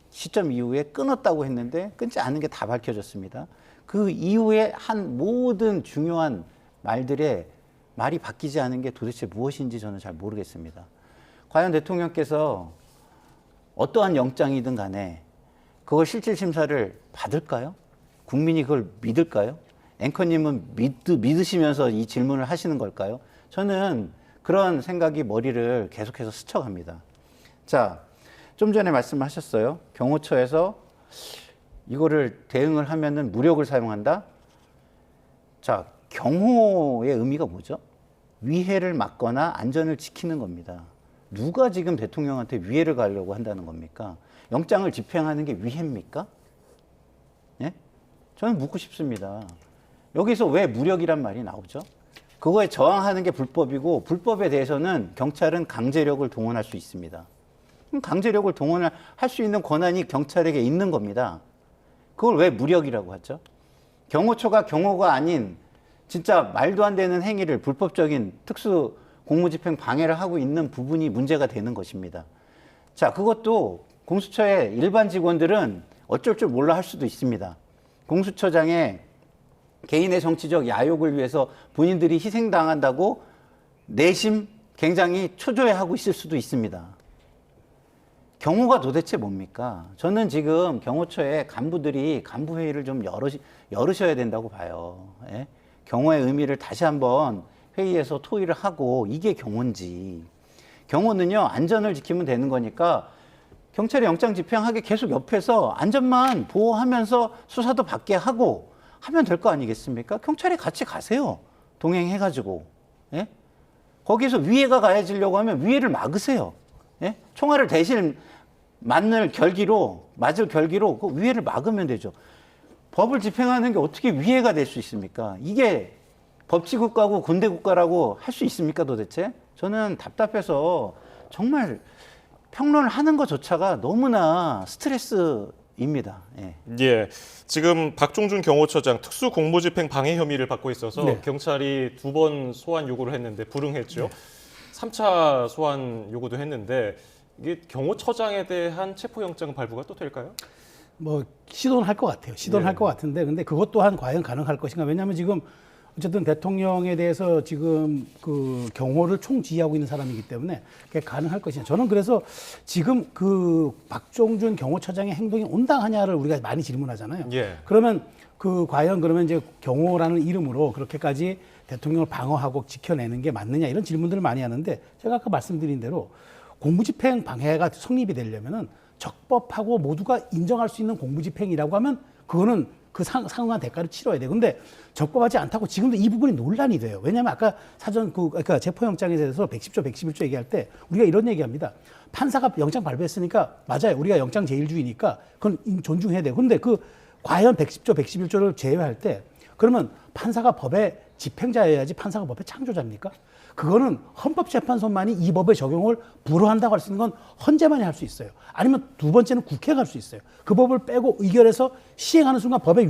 시점 이후에 끊었다고 했는데 끊지 않은 게 다 밝혀졌습니다. 그 이후에 한 모든 중요한 말들의 말이 바뀌지 않은 게 도대체 무엇인지 저는 잘 모르겠습니다. 과연 대통령께서 어떠한 영장이든 간에 그걸 실질 심사를 받을까요? 국민이 그걸 믿을까요? 앵커님은 믿으시면서 이 질문을 하시는 걸까요? 저는 그런 생각이 머리를 계속해서 스쳐갑니다. 자, 좀 전에 말씀하셨어요. 경호처에서 이거를 대응을 하면은 무력을 사용한다? 자, 경호의 의미가 뭐죠? 위해를 막거나 안전을 지키는 겁니다. 누가 지금 대통령한테 위해를 가려고 한다는 겁니까? 영장을 집행하는 게 위해입니까? 예? 저는 묻고 싶습니다. 여기서 왜 무력이란 말이 나오죠? 그거에 저항하는 게 불법이고 불법에 대해서는 경찰은 강제력을 동원할 수 있습니다. 그럼 강제력을 동원할 수 있는 권한이 경찰에게 있는 겁니다. 그걸 왜 무력이라고 하죠? 경호처가 경호가 아닌 진짜 말도 안 되는 행위를 불법적인 특수 공무집행 방해를 하고 있는 부분이 문제가 되는 것입니다. 자, 그것도 공수처의 일반 직원들은 어쩔 줄 몰라 할 수도 있습니다. 공수처장의 개인의 정치적 야욕을 위해서 본인들이 희생당한다고 내심 굉장히 초조해하고 있을 수도 있습니다. 경호가 도대체 뭡니까? 저는 지금 경호처의 간부들이 간부회의를 좀 열으셔야 된다고 봐요. 예? 경호의 의미를 다시 한번 회의에서 토의를 하고 이게 경호인지. 경호는요, 안전을 지키면 되는 거니까 경찰이 영장 집행하게 계속 옆에서 안전만 보호하면서 수사도 받게 하고 하면 될 거 아니겠습니까? 경찰이 같이 가세요. 동행해가지고. 예? 거기서 위해가 가해지려고 하면 위해를 막으세요. 예? 총알을 대신 맞을 결기로 그 위해를 막으면 되죠. 법을 집행하는 게 어떻게 위해가 될 수 있습니까? 이게 법치국가고 군대국가라고 할 수 있습니까 도대체? 저는 답답해서 정말 평론을 하는 것조차가 너무나 스트레스입니다. 예. 예, 지금 박종준 경호처장 특수공무집행 방해 혐의를 받고 있어서 네. 경찰이 2번 소환 요구를 했는데 불응했죠. 3차 소환 요구도 했는데 이게 경호처장에 대한 체포영장 발부가 또 될까요? 뭐 시도는 할 것 같아요. 시도는 할 것 같은데 근데 그것 또한 과연 가능할 것인가? 왜냐하면 지금 어쨌든 대통령에 대해서 지금 그 경호를 총지휘하고 있는 사람이기 때문에 그게 가능할 것이냐. 저는 그래서 지금 그 박종준 경호처장의 행동이 온당하냐를 우리가 많이 질문하잖아요. 예. 그러면 그 과연 그러면 이제 경호라는 이름으로 그렇게까지 대통령을 방어하고 지켜내는 게 맞느냐 이런 질문들을 많이 하는데 제가 아까 말씀드린 대로 공무집행 방해가 성립이 되려면은 적법하고 모두가 인정할 수 있는 공무집행이라고 하면 그거는 그 상응한 대가를 치러야 돼요. 근데 적법하지 않다고 지금도 이 부분이 논란이 돼요. 왜냐하면 아까 그러니까 체포영장에 대해서 110조, 111조 얘기할 때 우리가 이런 얘기합니다. 판사가 영장 발부했으니까 맞아요. 우리가 영장 제일주의니까 그건 존중해야 돼요. 근데 그 과연 110조, 111조를 제외할 때 그러면 판사가 법의 집행자여야지 판사가 법의 창조자입니까? 그거는 헌법재판소만이 이 법의 적용을 불허한다고 할 수 있는 건 헌재만이 할 수 있어요. 아니면 두 번째는 국회가 할 수 있어요. 그 법을 빼고 의결해서 시행하는 순간 법의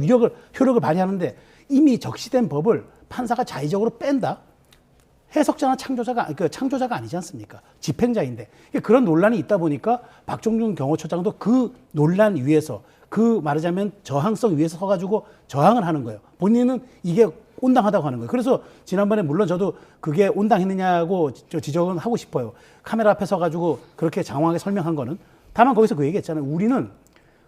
효력을 발휘하는데 이미 적시된 법을 판사가 자의적으로 뺀다? 해석자나 창조자가 아니지 않습니까? 집행자인데. 그런 논란이 있다 보니까 박종준 경호처장도 그 논란 위에서 그 말하자면 저항성 위에서 서가지고 저항을 하는 거예요. 본인은 이게 온당하다고 하는 거예요. 그래서 지난번에 물론 저도 그게 온당했느냐고 지적은 하고 싶어요. 카메라 앞에 서가지고 그렇게 장황하게 설명한 거는. 다만 거기서 그 얘기했잖아요. 우리는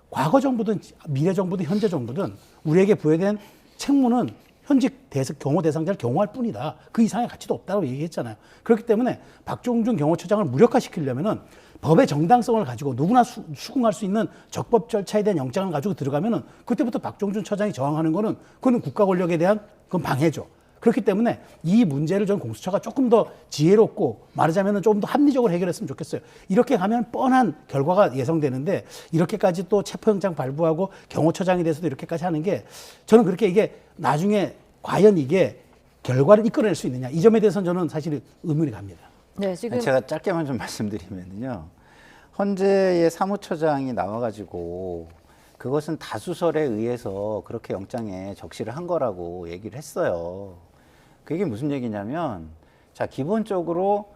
과거 정부든 미래 정부든 현재 정부든 우리에게 부여된 책무는 현직 경호 대상자를 경호할 뿐이다. 그 이상의 가치도 없다고 얘기했잖아요. 그렇기 때문에 박종준 경호처장을 무력화시키려면은 법의 정당성을 가지고 누구나 수긍할 수 있는 적법 절차에 대한 영장을 가지고 들어가면은 그때부터 박종준 처장이 저항하는 거는 그건 국가 권력에 대한 그건 방해죠. 그렇기 때문에 이 문제를 전 공수처가 조금 더 지혜롭고 말하자면 조금 더 합리적으로 해결했으면 좋겠어요. 이렇게 가면 뻔한 결과가 예상되는데 이렇게까지 또 체포영장 발부하고 경호처장에 대해서도 이렇게까지 하는 게 저는 그렇게 이게 나중에 과연 이게 결과를 이끌어낼 수 있느냐 이 점에 대해서는 저는 사실 의문이 갑니다. 네, 지금 제가 짧게만 좀 말씀드리면요. 헌재의 사무처장이 나와가지고 그것은 다수설에 의해서 그렇게 영장에 적시를 한 거라고 얘기를 했어요. 그게 무슨 얘기냐면, 자, 기본적으로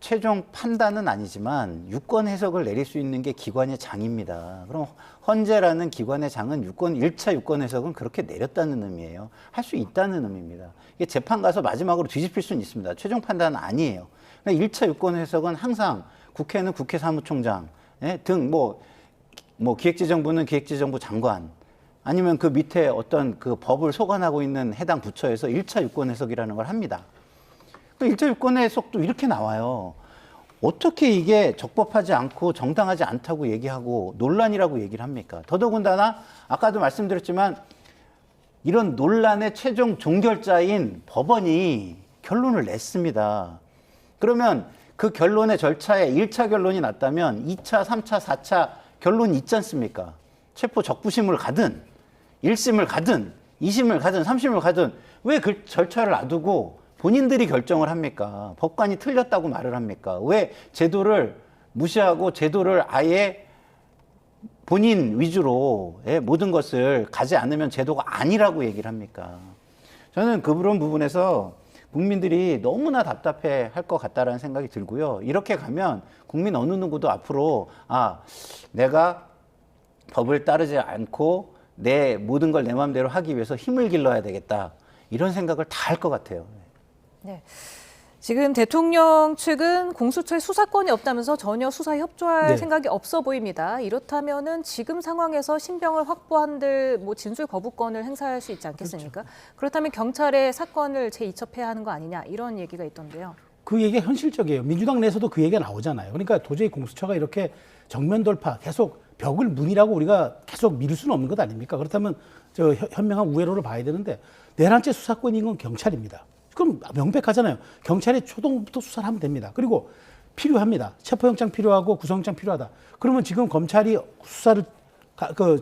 최종 판단은 아니지만 유권 해석을 내릴 수 있는 게 기관의 장입니다. 그럼 헌재라는 기관의 장은 1차 유권 해석은 그렇게 내렸다는 의미예요. 할 수 있다는 의미입니다. 이게 재판 가서 마지막으로 뒤집힐 수는 있습니다. 최종 판단은 아니에요. 1차 유권 해석은 항상 국회는 국회 사무총장 등 기획재정부는 기획재정부 장관 아니면 그 밑에 어떤 그 법을 소관하고 있는 해당 부처에서 1차 유권 해석이라는 걸 합니다. 1차 유권 해석도 이렇게 나와요. 어떻게 이게 적법하지 않고 정당하지 않다고 얘기하고 논란이라고 얘기를 합니까? 더더군다나 아까도 말씀드렸지만 이런 논란의 최종 종결자인 법원이 결론을 냈습니다. 그러면 그 결론의 절차에 1차 결론이 났다면 2차, 3차, 4차 결론이 있지 않습니까? 체포 적부심을 가든 1심을 가든 2심을 가든 3심을 가든 왜 그 절차를 놔두고 본인들이 결정을 합니까? 법관이 틀렸다고 말을 합니까? 왜 제도를 무시하고 제도를 아예 본인 위주로 모든 것을 가지 않으면 제도가 아니라고 얘기를 합니까? 저는 그런 부분에서 국민들이 너무나 답답해 할 것 같다라는 생각이 들고요. 이렇게 가면 국민 어느 누구도 앞으로 내가 법을 따르지 않고 내 모든 걸 내 마음대로 하기 위해서 힘을 길러야 되겠다. 이런 생각을 다 할 것 같아요. 네. 지금 대통령 측은 공수처에 수사권이 없다면서 전혀 수사에 협조할 생각이 없어 보입니다. 이렇다면은 지금 상황에서 신병을 확보한들 진술 거부권을 행사할 수 있지 않겠습니까? 그렇다면 경찰에 사건을 재이첩해야 하는 거 아니냐 이런 얘기가 있던데요. 그 얘기가 현실적이에요. 민주당 내에서도 그 얘기가 나오잖아요. 그러니까 도저히 공수처가 이렇게 정면 돌파, 계속 벽을 문이라고 우리가 계속 미룰 수는 없는 것 아닙니까? 그렇다면 저 현명한 우회로를 봐야 되는데 내란죄 수사권인 건 경찰입니다. 그럼 명백하잖아요. 경찰이 초동부터 수사를 하면 됩니다. 그리고 필요합니다. 체포영장 필요하고 구속영장 필요하다. 그러면 지금 검찰이 수사를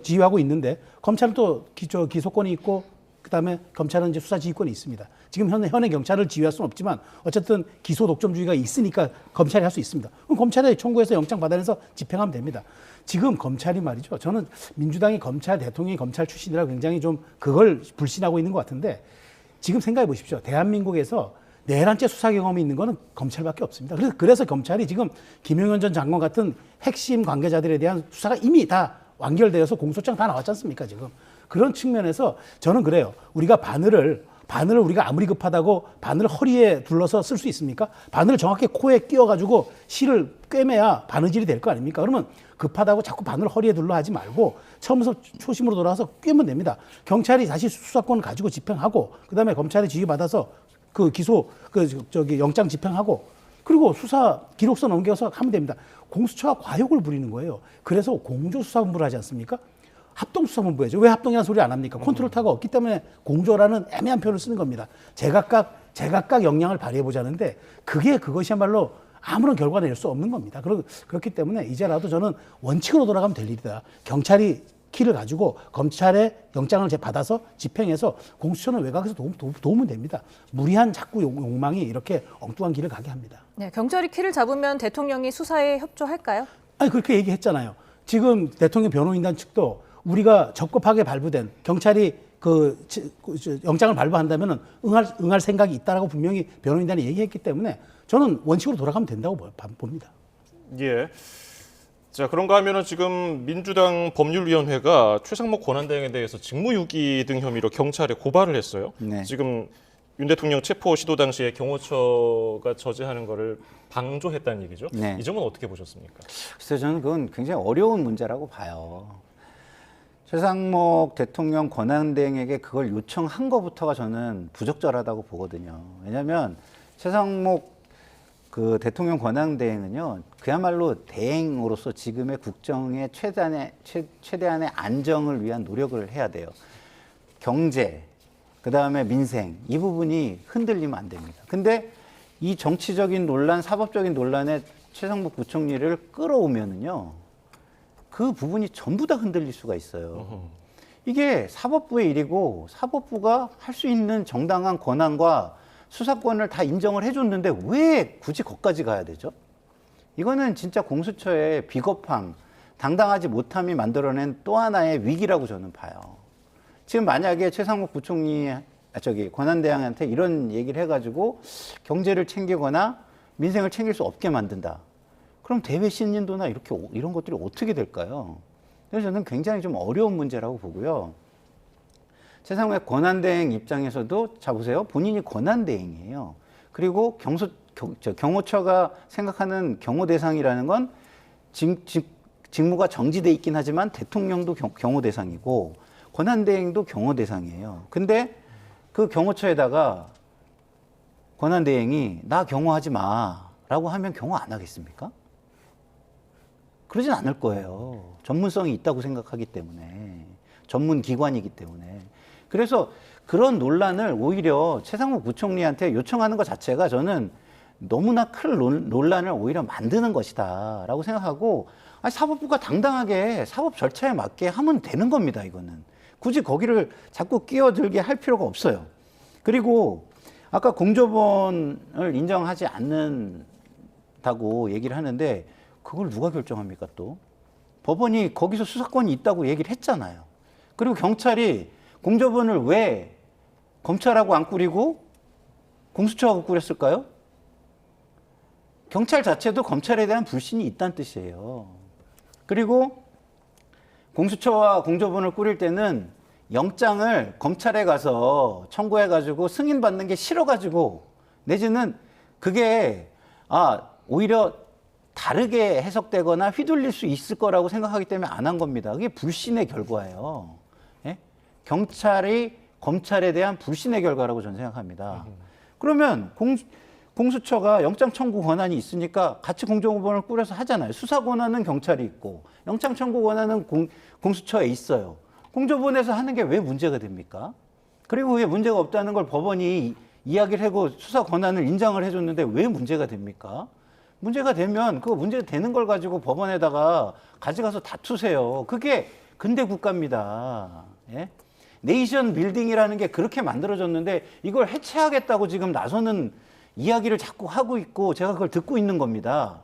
지휘하고 있는데 검찰은 또 기소권이 있고 그다음에 검찰은 이제 수사 지휘권이 있습니다. 지금 현행 경찰을 지휘할 수는 없지만 어쨌든 기소 독점주의가 있으니까 검찰이 할 수 있습니다. 그럼 검찰에 청구해서 영장 받아내서 집행하면 됩니다. 지금 검찰이 말이죠. 저는 민주당이 검찰, 대통령이 검찰 출신이라 굉장히 좀 그걸 불신하고 있는 것 같은데 지금 생각해 보십시오. 대한민국에서 내란죄 수사 경험이 있는 거는 검찰밖에 없습니다. 그래서 검찰이 지금 김용현 전 장관 같은 핵심 관계자들에 대한 수사가 이미 다 완결되어서 공소장 다 나왔지 않습니까, 지금. 그런 측면에서 저는 그래요. 우리가 바늘을 우리가 아무리 급하다고 바늘을 허리에 둘러서 쓸 수 있습니까? 바늘을 정확히 코에 끼워가지고 실을 꿰매야 바느질이 될 거 아닙니까? 그러면 급하다고 자꾸 바늘을 허리에 둘러 하지 말고 처음부터 초심으로 돌아와서 꿰면 됩니다. 경찰이 다시 수사권을 가지고 집행하고 그다음에 검찰에 지휘받아서 그 기소, 영장 집행하고 그리고 수사 기록서 넘겨서 하면 됩니다. 공수처가 과욕을 부리는 거예요. 그래서 공조수사본부를 하지 않습니까? 합동수사본부야죠. 왜 합동이라는 소리 안 합니까? 컨트롤타가 없기 때문에 공조라는 애매한 표현을 쓰는 겁니다. 제각각 역량을 발휘해보자는데 그것이야말로 아무런 결과 낼 수 없는 겁니다. 그렇기 때문에 이제라도 저는 원칙으로 돌아가면 될 일이다. 경찰이 키를 가지고 검찰의 영장을 받아서 집행해서 공수처는 외곽에서 도우면 됩니다. 무리한 자꾸 욕망이 이렇게 엉뚱한 길을 가게 합니다. 네, 경찰이 키를 잡으면 대통령이 수사에 협조할까요? 아니 그렇게 얘기했잖아요. 지금 대통령 변호인단 측도 우리가 적법하게 발부된 경찰이 영장을 발부한다면 응할 생각이 있다라고 분명히 변호인단이 얘기했기 때문에 저는 원칙으로 돌아가면 된다고 봅니다. 예. 자, 그런가 하면은 지금 민주당 법률위원회가 최상목 권한대행에 대해서 직무유기 등 혐의로 경찰에 고발을 했어요. 네. 지금 윤 대통령 체포 시도 당시에 경호처가 저지하는 거를 방조했다는 얘기죠. 네. 이 점은 어떻게 보셨습니까? 그래서 저는 그건 굉장히 어려운 문제라고 봐요. 최상목 대통령 권한대행에게 그걸 요청한 것부터가 저는 부적절하다고 보거든요. 왜냐하면 최상목 대통령 권한대행은요, 그야말로 대행으로서 지금의 국정의 최대한의 안정을 위한 노력을 해야 돼요. 경제, 그 다음에 민생, 이 부분이 흔들리면 안 됩니다. 근데 이 정치적인 논란, 사법적인 논란에 최상목 부총리를 끌어오면은요, 그 부분이 전부 다 흔들릴 수가 있어요. 이게 사법부의 일이고 사법부가 할 수 있는 정당한 권한과 수사권을 다 인정을 해줬는데 왜 굳이 거기까지 가야 되죠? 이거는 진짜 공수처의 비겁함, 당당하지 못함이 만들어낸 또 하나의 위기라고 저는 봐요. 지금 만약에 최상목 부총리, 권한대행한테 이런 얘기를 해가지고 경제를 챙기거나 민생을 챙길 수 없게 만든다. 그럼 대외 신인도나 이런 것들이 어떻게 될까요? 그래서 저는 굉장히 좀 어려운 문제라고 보고요. 최상목 권한대행 입장에서도 자 보세요. 본인이 권한대행이에요. 그리고 경호처가 생각하는 경호 대상이라는 건 직무가 정지돼 있긴 하지만 대통령도 경호 대상이고 권한대행도 경호 대상이에요. 근데 그 경호처에다가 권한대행이 나 경호하지 마라고 하면 경호 안 하겠습니까? 그러진 않을 거예요. 전문성이 있다고 생각하기 때문에, 전문 기관이기 때문에. 그래서 그런 논란을 오히려 최상목 부총리한테 요청하는 것 자체가 저는 너무나 큰 논란을 오히려 만드는 것이다 라고 생각하고, 사법부가 당당하게 사법 절차에 맞게 하면 되는 겁니다. 이거는 굳이 거기를 자꾸 끼어들게 할 필요가 없어요. 그리고 아까 공조본을 인정하지 않는다고 얘기를 하는데 그걸 누가 결정합니까? 또 법원이 거기서 수사권이 있다고 얘기를 했잖아요. 그리고 경찰이 공조본을 왜 검찰하고 안 꾸리고 공수처하고 꾸렸을까요? 경찰 자체도 검찰에 대한 불신이 있다는 뜻이에요. 그리고 공수처와 공조본을 꾸릴 때는 영장을 검찰에 가서 청구해가지고 승인받는 게 싫어가지고, 내지는 그게 오히려 다르게 해석되거나 휘둘릴 수 있을 거라고 생각하기 때문에 안 한 겁니다. 그게 불신의 결과예요. 예? 경찰이 검찰에 대한 불신의 결과라고 저는 생각합니다. 그러면 공수처가 영장 청구 권한이 있으니까 같이 공정법원을 꾸려서 하잖아요. 수사 권한은 경찰이 있고 영장 청구 권한은 공수처에 있어요. 공정법원에서 하는 게 왜 문제가 됩니까? 그리고 왜 문제가 없다는 걸 법원이 이야기를 하고 수사 권한을 인정을 해줬는데 왜 문제가 됩니까? 문제가 되면 그 문제 되는 걸 가지고 법원에다가 가져가서 다투세요. 그게 근대 국가입니다. 예? 네이션 빌딩이라는 게 그렇게 만들어졌는데 이걸 해체하겠다고 지금 나서는 이야기를 자꾸 하고 있고 제가 그걸 듣고 있는 겁니다.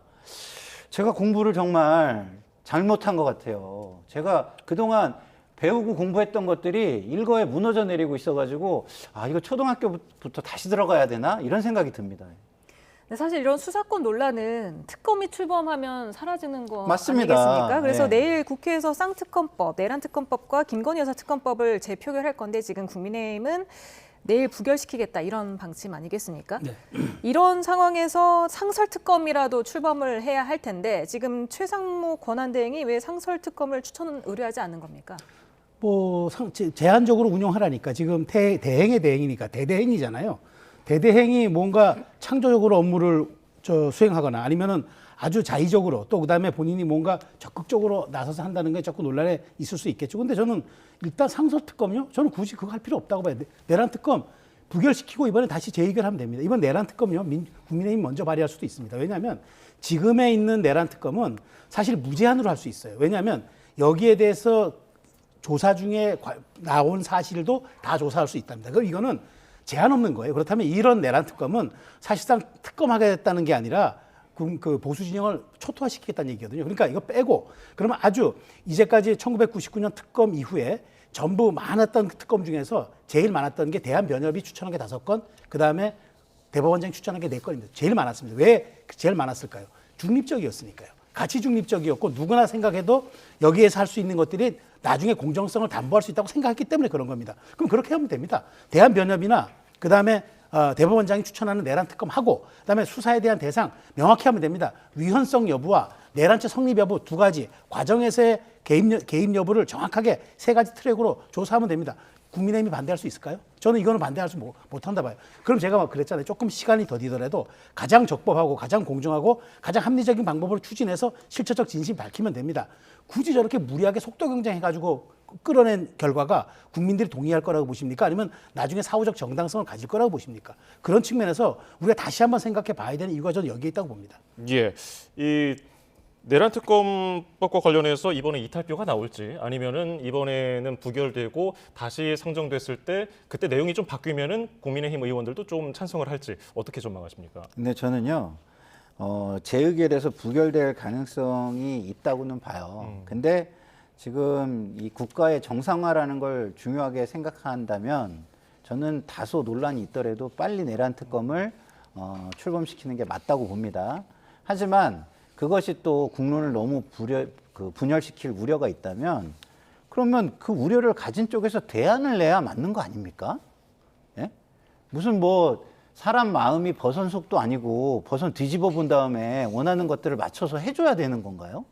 제가 공부를 정말 잘못한 것 같아요. 제가 그동안 배우고 공부했던 것들이 일거에 무너져 내리고 있어가지고 이거 초등학교부터 다시 들어가야 되나 이런 생각이 듭니다. 근데 사실 이런 수사권 논란은 특검이 출범하면 사라지는 거 맞습니다. 아니겠습니까? 그래서 네. 내일 국회에서 쌍특검법, 내란특검법과 김건희 여사 특검법을 재표결할 건데 지금 국민의힘은 내일 부결시키겠다 이런 방침 아니겠습니까? 네. 이런 상황에서 상설특검이라도 출범을 해야 할 텐데 지금 최상무 권한대행이 왜 상설특검을 추천 의뢰하지 않는 겁니까? 뭐 제한적으로 운영하라니까 지금 대행의 대행이니까 대대행이잖아요. 대대행이 뭔가 창조적으로 업무를 수행하거나 아니면은 아주 자의적으로 또 그다음에 본인이 뭔가 적극적으로 나서서 한다는 게 자꾸 논란에 있을 수 있겠죠. 근데 저는 일단 상설특검요? 저는 굳이 그거 할 필요 없다고 봐요. 내란특검 부결시키고 이번에 다시 재의결하면 됩니다. 이번 내란특검요. 국민의힘 먼저 발의할 수도 있습니다. 왜냐하면 지금에 있는 내란특검은 사실 무제한으로 할 수 있어요. 왜냐하면 여기에 대해서 조사 중에 나온 사실도 다 조사할 수 있답니다. 그럼 이거는 제한 없는 거예요. 그렇다면 이런 내란특검은 사실상 특검하겠다는 게 아니라 그 보수 진영을 초토화시키겠다는 얘기거든요. 그러니까 이거 빼고 그러면 아주 이제까지 1999년 특검 이후에 전부 많았던 특검 중에서 제일 많았던 게 대한변협이 추천한 게 5건, 그다음에 대법원장이 추천한 게 4건입니다. 제일 많았습니다. 왜 제일 많았을까요? 중립적이었으니까요. 가치 중립적이었고 누구나 생각해도 여기에서 할 수 있는 것들이 나중에 공정성을 담보할 수 있다고 생각했기 때문에 그런 겁니다. 그럼 그렇게 하면 됩니다. 대한변협이나 그다음에 대법원장이 추천하는 내란특검하고 그다음에 수사에 대한 대상 명확히 하면 됩니다. 위헌성 여부와 내란죄 성립 여부 2가지 과정에서의 개입 여부를 정확하게 3가지 트랙으로 조사하면 됩니다. 국민의힘이 반대할 수 있을까요? 저는 이거는 반대할 수 못한다 봐요. 그럼 제가 막 그랬잖아요. 조금 시간이 더디더라도 가장 적법하고 가장 공정하고 가장 합리적인 방법으로 추진해서 실체적 진심 밝히면 됩니다. 굳이 저렇게 무리하게 속도 경쟁해가지고 끌어낸 결과가 국민들이 동의할 거라고 보십니까? 아니면 나중에 사후적 정당성을 가질 거라고 보십니까? 그런 측면에서 우리가 다시 한번 생각해 봐야 되는 이유가 저는 여기에 있다고 봅니다. 예, 이 내란특검법과 관련해서 이번에 이탈표가 나올지 아니면은 이번에는 부결되고 다시 상정됐을 때 그때 내용이 좀 바뀌면은 국민의힘 의원들도 좀 찬성을 할지 어떻게 전망하십니까? 근데 저는요, 재의결에서 부결될 가능성이 있다고는 봐요. 근데 지금 이 국가의 정상화라는 걸 중요하게 생각한다면 저는 다소 논란이 있더라도 빨리 내란특검을 출범시키는 게 맞다고 봅니다. 하지만 그것이 또 국론을 너무 분열시킬 우려가 있다면 그러면 그 우려를 가진 쪽에서 대안을 내야 맞는 거 아닙니까? 예? 무슨 뭐 사람 마음이 버선 속도 아니고 버선 뒤집어 본 다음에 원하는 것들을 맞춰서 해줘야 되는 건가요?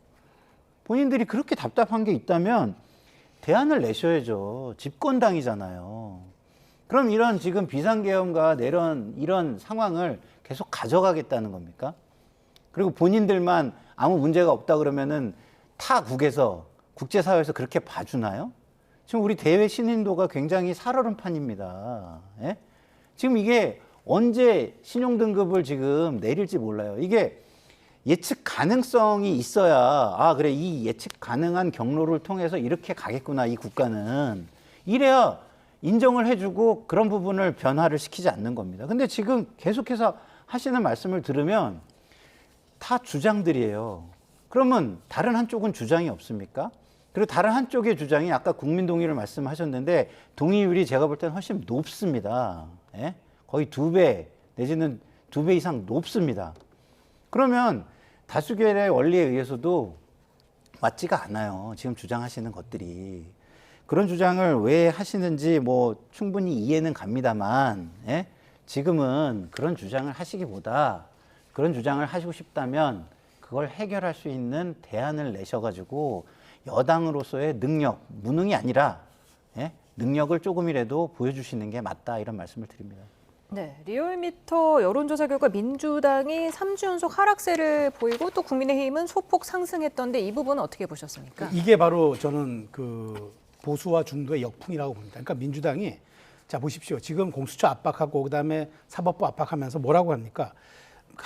본인들이 그렇게 답답한 게 있다면 대안을 내셔야죠. 집권당이잖아요. 그럼 이런 지금 비상계엄과 이런 상황을 계속 가져가겠다는 겁니까? 그리고 본인들만 아무 문제가 없다 그러면은 타국에서 국제사회에서 그렇게 봐주나요? 지금 우리 대외 신인도가 굉장히 살얼음판입니다. 예? 지금 이게 언제 신용등급을 지금 내릴지 몰라요. 이게 예측 가능성이 있어야 그래 이 예측 가능한 경로를 통해서 이렇게 가겠구나 이 국가는 이래야 인정을 해주고 그런 부분을 변화를 시키지 않는 겁니다. 근데 지금 계속해서 하시는 말씀을 들으면 다 주장들이에요. 그러면 다른 한쪽은 주장이 없습니까? 그리고 다른 한쪽의 주장이 아까 국민 동의를 말씀하셨는데 동의율이 제가 볼 때는 훨씬 높습니다. 예? 거의 2배 내지는 2배 이상 높습니다. 그러면 다수결의 원리에 의해서도 맞지가 않아요. 지금 주장하시는 것들이. 그런 주장을 왜 하시는지 뭐 충분히 이해는 갑니다만 예? 지금은 그런 주장을 하시기보다 그런 주장을 하시고 싶다면 그걸 해결할 수 있는 대안을 내셔가지고 여당으로서의 능력, 무능이 아니라 예? 능력을 조금이라도 보여주시는 게 맞다 이런 말씀을 드립니다. 네, 리얼미터 여론조사 결과 민주당이 3주 연속 하락세를 보이고 또 국민의힘은 소폭 상승했던데 이 부분은 어떻게 보셨습니까? 이게 바로 저는 그 보수와 중도의 역풍이라고 봅니다. 그러니까 민주당이 자 보십시오. 지금 공수처 압박하고 그다음에 사법부 압박하면서 뭐라고 합니까?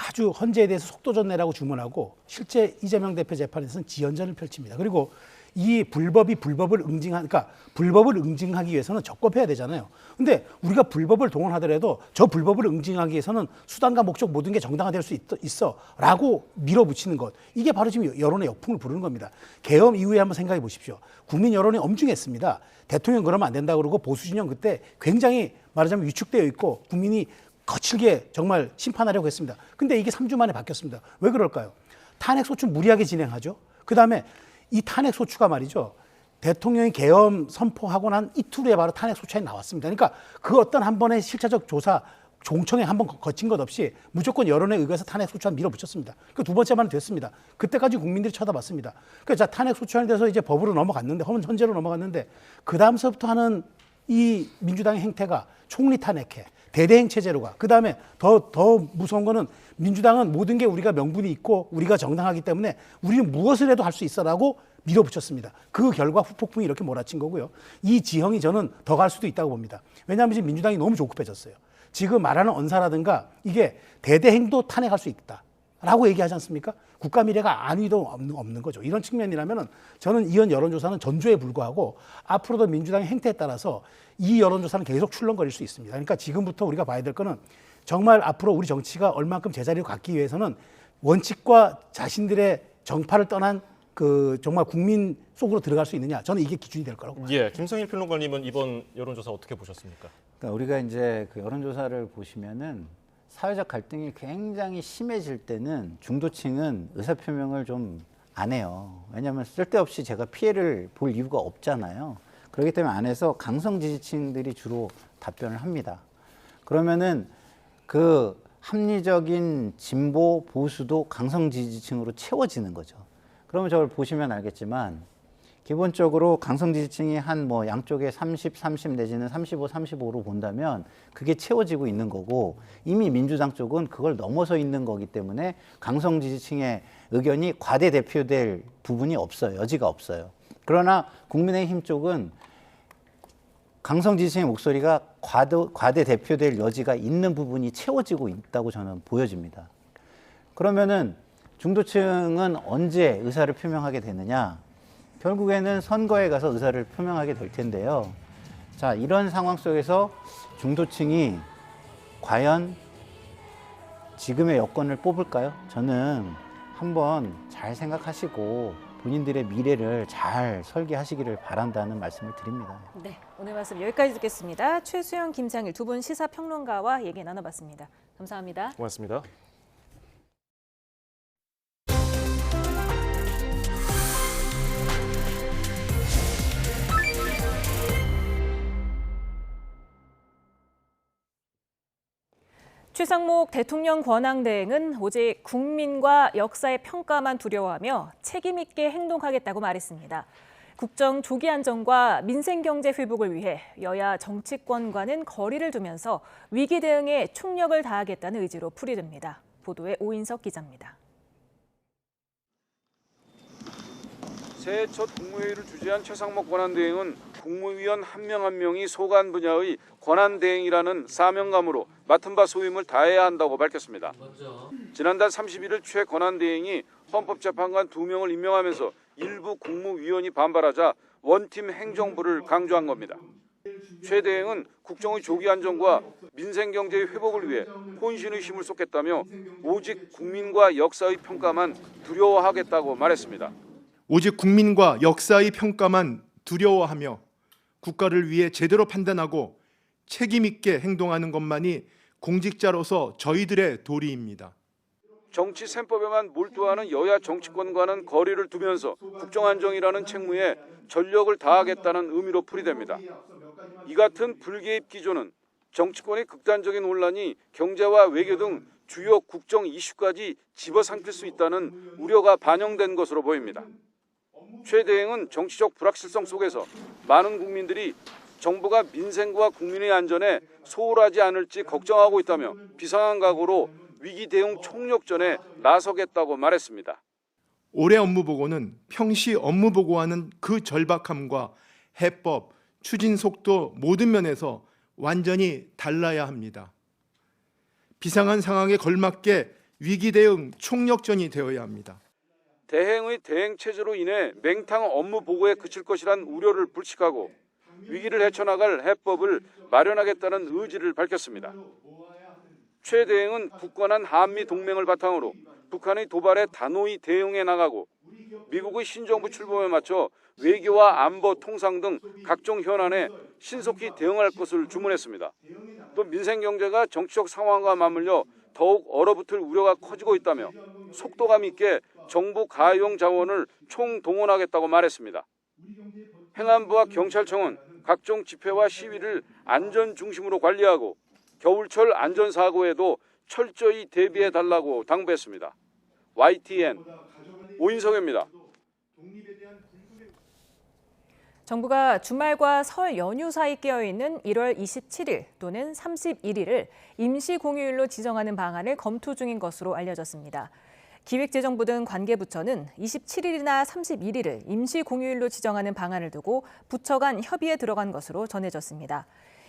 아주 헌재에 대해서 속도전 내라고 주문하고 실제 이재명 대표 재판에서는 지연전을 펼칩니다. 그리고 이 불법을 응징하기 위해서는 적법해야 되잖아요. 근데 우리가 불법을 동원하더라도 저 불법을 응징하기 위해서는 수단과 목적 모든 게 정당화될 수 있어라고 밀어붙이는 것. 이게 바로 지금 여론의 역풍을 부르는 겁니다. 계엄 이후에 한번 생각해 보십시오. 국민 여론이 엄중했습니다. 대통령 그러면 안 된다 그러고 보수 진영 그때 굉장히 말하자면 위축되어 있고 국민이 거칠게 정말 심판하려고 했습니다. 근데 이게 3주 만에 바뀌었습니다. 왜 그럴까요? 탄핵소추 무리하게 진행하죠. 그다음에 이 탄핵소추가 말이죠. 대통령이 계엄 선포하고 난 이틀 후에 바로 탄핵소추안이 나왔습니다. 그러니까 그 어떤 한 번의 실체적 조사, 종청에 한번 거친 것 없이 무조건 여론에 의해서 탄핵소추안 밀어붙였습니다. 그 두 번째만은 됐습니다. 그때까지 국민들이 쳐다봤습니다. 그러니까 탄핵소추안이 돼서 이제 법으로 넘어갔는데, 헌재로 넘어갔는데 그 다음서부터 하는 이 민주당의 행태가 총리 탄핵해. 대대행 체제로 가. 그다음에 더 무서운 거는 민주당은 모든 게 우리가 명분이 있고 우리가 정당하기 때문에 우리는 무엇을 해도 할 수 있어라고 밀어붙였습니다. 그 결과 후폭풍이 이렇게 몰아친 거고요. 이 지형이 저는 더 갈 수도 있다고 봅니다. 왜냐하면 지금 민주당이 너무 조급해졌어요. 지금 말하는 언사라든가 이게 대대행도 탄핵할 수 있다라고 얘기하지 않습니까? 국가 미래가 안위도 없는 거죠. 이런 측면이라면 저는 이번 여론조사는 전조에 불과하고 앞으로도 민주당의 행태에 따라서 이 여론조사는 계속 출렁거릴 수 있습니다. 그러니까 지금부터 우리가 봐야 될 거는 정말 앞으로 우리 정치가 얼만큼 제자리로 갖기 위해서는 원칙과 자신들의 정파를 떠난 그 정말 국민 속으로 들어갈 수 있느냐. 저는 이게 기준이 될 거라고 봅니다. 예, 김성일 평론가님은 이번 여론조사 어떻게 보셨습니까? 그러니까 우리가 이제 그 여론조사를 보시면은 사회적 갈등이 굉장히 심해질 때는 중도층은 의사표명을 좀 안 해요. 왜냐하면 쓸데없이 제가 피해를 볼 이유가 없잖아요. 그렇기 때문에 안 해서 강성 지지층들이 주로 답변을 합니다. 그러면은 그 합리적인 진보 보수도 강성 지지층으로 채워지는 거죠. 그러면 저걸 보시면 알겠지만 기본적으로 강성 지지층이 한 뭐 양쪽에 30, 30 내지는 35, 35로 본다면 그게 채워지고 있는 거고 이미 민주당 쪽은 그걸 넘어서 있는 거기 때문에 강성 지지층의 의견이 과대 대표될 부분이 없어요. 여지가 없어요. 그러나 국민의힘 쪽은 강성 지지층의 목소리가 과대 대표될 여지가 있는 부분이 채워지고 있다고 저는 보여집니다. 그러면은 중도층은 언제 의사를 표명하게 되느냐? 결국에는 선거에 가서 의사를 표명하게 될 텐데요. 자, 이런 상황 속에서 중도층이 과연 지금의 여권을 뽑을까요? 저는 한번 잘 생각하시고 본인들의 미래를 잘 설계하시기를 바란다는 말씀을 드립니다. 네, 오늘 말씀 여기까지 듣겠습니다. 최수영, 김창일 두 분 시사평론가와 얘기 나눠봤습니다. 감사합니다. 고맙습니다. 최상목 대통령 권한대행은 오직 국민과 역사의 평가만 두려워하며 책임 있게 행동하겠다고 말했습니다. 국정 조기 안정과 민생 경제 회복을 위해 여야 정치권과는 거리를 두면서 위기 대응에 총력을 다하겠다는 의지로 풀이됩니다. 보도에 오인석 기자입니다. 새해 첫 국무회의를 주재한 최상목 권한대행은 국무위원 한 명 한 명이 소관 분야의 권한대행이라는 사명감으로 맡은 바 소임을 다해야 한다고 밝혔습니다. 지난달 31일 최 권한대행이 헌법재판관 2명을 임명하면서 일부 국무위원이 반발하자 원팀 행정부를 강조한 겁니다. 최 대행은 국정의 조기 안정과 민생 경제의 회복을 위해 혼신의 힘을 쏟겠다며 오직 국민과 역사의 평가만 두려워하겠다고 말했습니다. 오직 국민과 역사의 평가만 두려워하며 국가를 위해 제대로 판단하고 책임 있게 행동하는 것만이 공직자로서 저희들의 도리입니다. 정치 셈법에만 몰두하는 여야 정치권과는 거리를 두면서 국정안정이라는 책무에 전력을 다하겠다는 의미로 풀이됩니다. 이 같은 불개입 기조는 정치권의 극단적인 논란이 경제와 외교 등 주요 국정 이슈까지 집어삼킬 수 있다는 우려가 반영된 것으로 보입니다. 최 대행은 정치적 불확실성 속에서 많은 국민들이 정부가 민생과 국민의 안전에 소홀하지 않을지 걱정하고 있다며 비상한 각오로 위기 대응 총력전에 나서겠다고 말했습니다. 올해 업무 보고는 평시 업무 보고와는 그 절박함과 해법, 추진 속도 모든 면에서 완전히 달라야 합니다. 비상한 상황에 걸맞게 위기 대응 총력전이 되어야 합니다. 대행의 대행 체제로 인해 맹탕 업무 보고에 그칠 것이란 우려를 불식하고 위기를 헤쳐나갈 해법을 마련하겠다는 의지를 밝혔습니다. 최 대행은 굳건한 한미 동맹을 바탕으로 북한의 도발에 단호히 대응해 나가고 미국의 신정부 출범에 맞춰 외교와 안보, 통상 등 각종 현안에 신속히 대응할 것을 주문했습니다. 또 민생 경제가 정치적 상황과 맞물려 더욱 얼어붙을 우려가 커지고 있다며 속도감 있게 정부 가용 자원을 총동원하겠다고 말했습니다. 행안부와 경찰청은 각종 집회와 시위를 안전 중심으로 관리하고 겨울철 안전사고에도 철저히 대비해달라고 당부했습니다. YTN 오인성입니다. 정부가 주말과 설 연휴 사이 끼어있는 1월 27일 또는 31일을 임시공휴일로 지정하는 방안을 검토 중인 것으로 알려졌습니다. 기획재정부 등 관계부처는 27일이나 31일을 임시공휴일로 지정하는 방안을 두고 부처 간 협의에 들어간 것으로 전해졌습니다.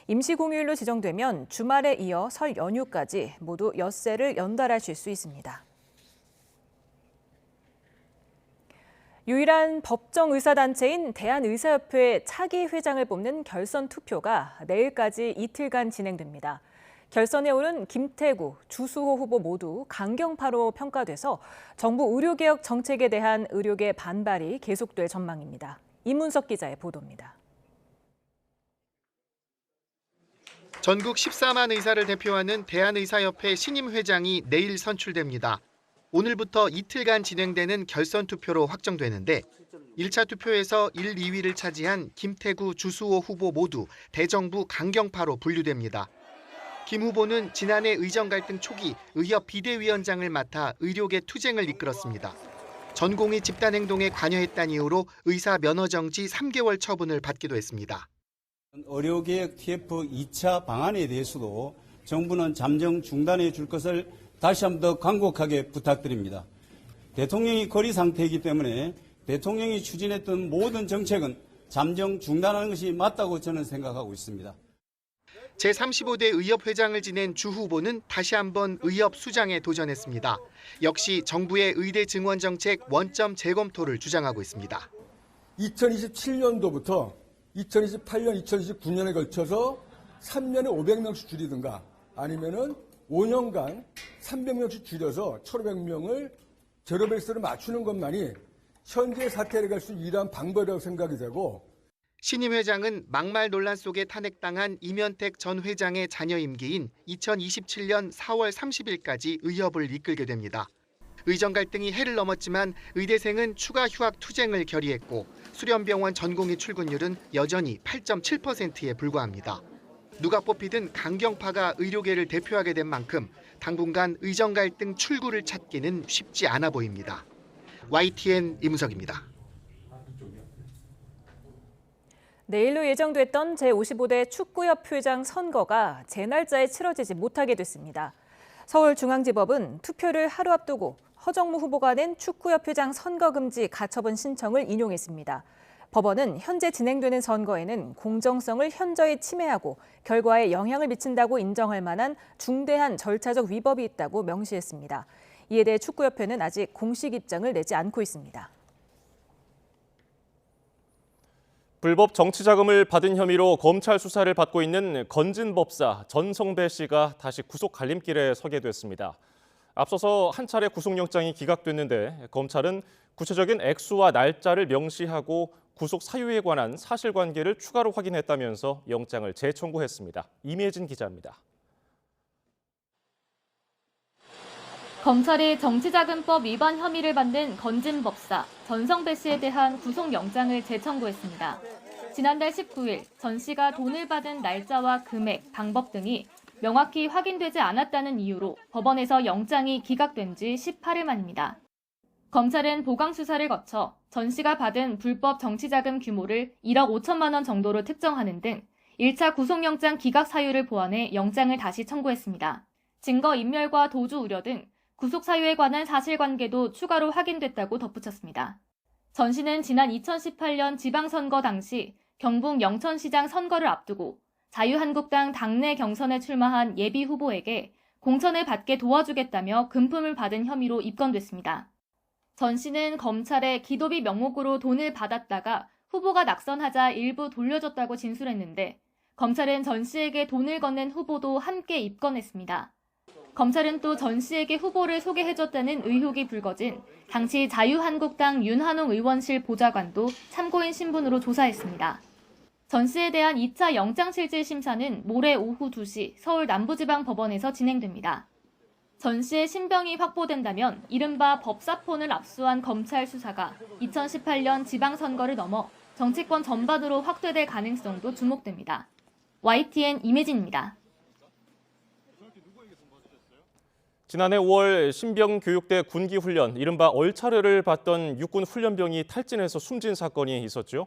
임시공휴일로 지정되면 주말에 이어 설 연휴까지 모두 엿새를 연달아쉴 수 있습니다. 유일한 법정 의사단체인 대한의사협회 차기 회장을 뽑는 결선 투표가 내일까지 이틀간 진행됩니다. 결선에 오른 김태구, 주수호 후보 모두 강경파로 평가돼서 정부 의료개혁 정책에 대한 의료계 반발이 계속될 전망입니다. 이문석 기자의 보도입니다. 전국 14만 의사를 대표하는 대한의사협회 신임 회장이 내일 선출됩니다. 오늘부터 이틀간 진행되는 결선 투표로 확정되는데 1차 투표에서 1, 2위를 차지한 김태구, 주수호 후보 모두 대정부 강경파로 분류됩니다. 김 후보는 지난해 의정 갈등 초기 의협 비대위원장을 맡아 의료계 투쟁을 이끌었습니다. 전공의 집단행동에 관여했다는 이유로 의사 면허 정지 3개월 처분을 받기도 했습니다. 의료개혁 TF 2차 방안에 대해서도 정부는 잠정 중단해 줄 것을 다시 한 번 더 간곡하게 부탁드립니다. 대통령이 거리 상태이기 때문에 대통령이 추진했던 모든 정책은 잠정 중단하는 것이 맞다고 저는 생각하고 있습니다. 제35대 의협회장을 지낸 주 후보는 다시 한번 의협 수장에 도전했습니다. 역시 정부의 의대 증원 정책 원점 재검토를 주장하고 있습니다. 2027년도부터 2028년, 2029년에 걸쳐서 3년에 500명씩 줄이든가 아니면은 5년간 300명씩 줄여서 1,500명을 제로베이스로 맞추는 것만이 현재 사태를 갈 수 유일한 방법이라고 생각이 되고 신임 회장은 막말 논란 속에 탄핵당한 이면택 전 회장의 자녀 임기인 2027년 4월 30일까지 의협을 이끌게 됩니다. 의정 갈등이 해를 넘었지만 의대생은 추가 휴학 투쟁을 결의했고 수련병원 전공의 출근율은 여전히 8.7%에 불과합니다. 누가 뽑히든 강경파가 의료계를 대표하게 된 만큼 당분간 의정 갈등 출구를 찾기는 쉽지 않아 보입니다. YTN 이문석입니다. 내일로 예정됐던 제55대 축구협 회장 선거가 제 날짜에 치러지지 못하게 됐습니다. 서울중앙지법은 투표를 하루 앞두고 허정무 후보가 낸 축구협 회장 선거 금지 가처분 신청을 인용했습니다. 법원은 현재 진행되는 선거에는 공정성을 현저히 침해하고 결과에 영향을 미친다고 인정할 만한 중대한 절차적 위법이 있다고 명시했습니다. 이에 대해 축구협회는 아직 공식 입장을 내지 않고 있습니다. 불법 정치 자금을 받은 혐의로 검찰 수사를 받고 있는 건진법사 전성배 씨가 다시 구속 갈림길에 서게 됐습니다. 앞서서 한 차례 구속영장이 기각됐는데 검찰은 구체적인 액수와 날짜를 명시하고 구속 사유에 관한 사실관계를 추가로 확인했다면서 영장을 재청구했습니다. 이미혜진 기자입니다. 검찰이 정치자금법 위반 혐의를 받는 건진법사 전성배 씨에 대한 구속영장을 재청구했습니다. 지난달 19일 전 씨가 돈을 받은 날짜와 금액, 방법 등이 명확히 확인되지 않았다는 이유로 법원에서 영장이 기각된 지 18일 만입니다. 검찰은 보강 수사를 거쳐 전 씨가 받은 불법 정치자금 규모를 1억 5천만 원 정도로 특정하는 등 1차 구속영장 기각 사유를 보완해 영장을 다시 청구했습니다. 증거 인멸과 도주 우려 등 구속 사유에 관한 사실관계도 추가로 확인됐다고 덧붙였습니다. 전 씨는 지난 2018년 지방선거 당시 경북 영천시장 선거를 앞두고 자유한국당 당내 경선에 출마한 예비 후보에게 공천을 받게 도와주겠다며 금품을 받은 혐의로 입건됐습니다. 전 씨는 검찰에 기도비 명목으로 돈을 받았다가 후보가 낙선하자 일부 돌려줬다고 진술했는데 검찰은 전 씨에게 돈을 건넨 후보도 함께 입건했습니다. 검찰은 또 전 씨에게 후보를 소개해줬다는 의혹이 불거진 당시 자유한국당 윤한홍 의원실 보좌관도 참고인 신분으로 조사했습니다. 전 씨에 대한 2차 영장실질심사는 모레 오후 2시 서울 남부지방법원에서 진행됩니다. 전 씨의 신병이 확보된다면 이른바 법사폰을 압수한 검찰 수사가 2018년 지방선거를 넘어 정치권 전반으로 확대될 가능성도 주목됩니다. YTN 임혜진입니다. 지난해 5월 신병교육대 군기훈련, 이른바 얼차려를 받던 육군 훈련병이 탈진해서 숨진 사건이 있었죠.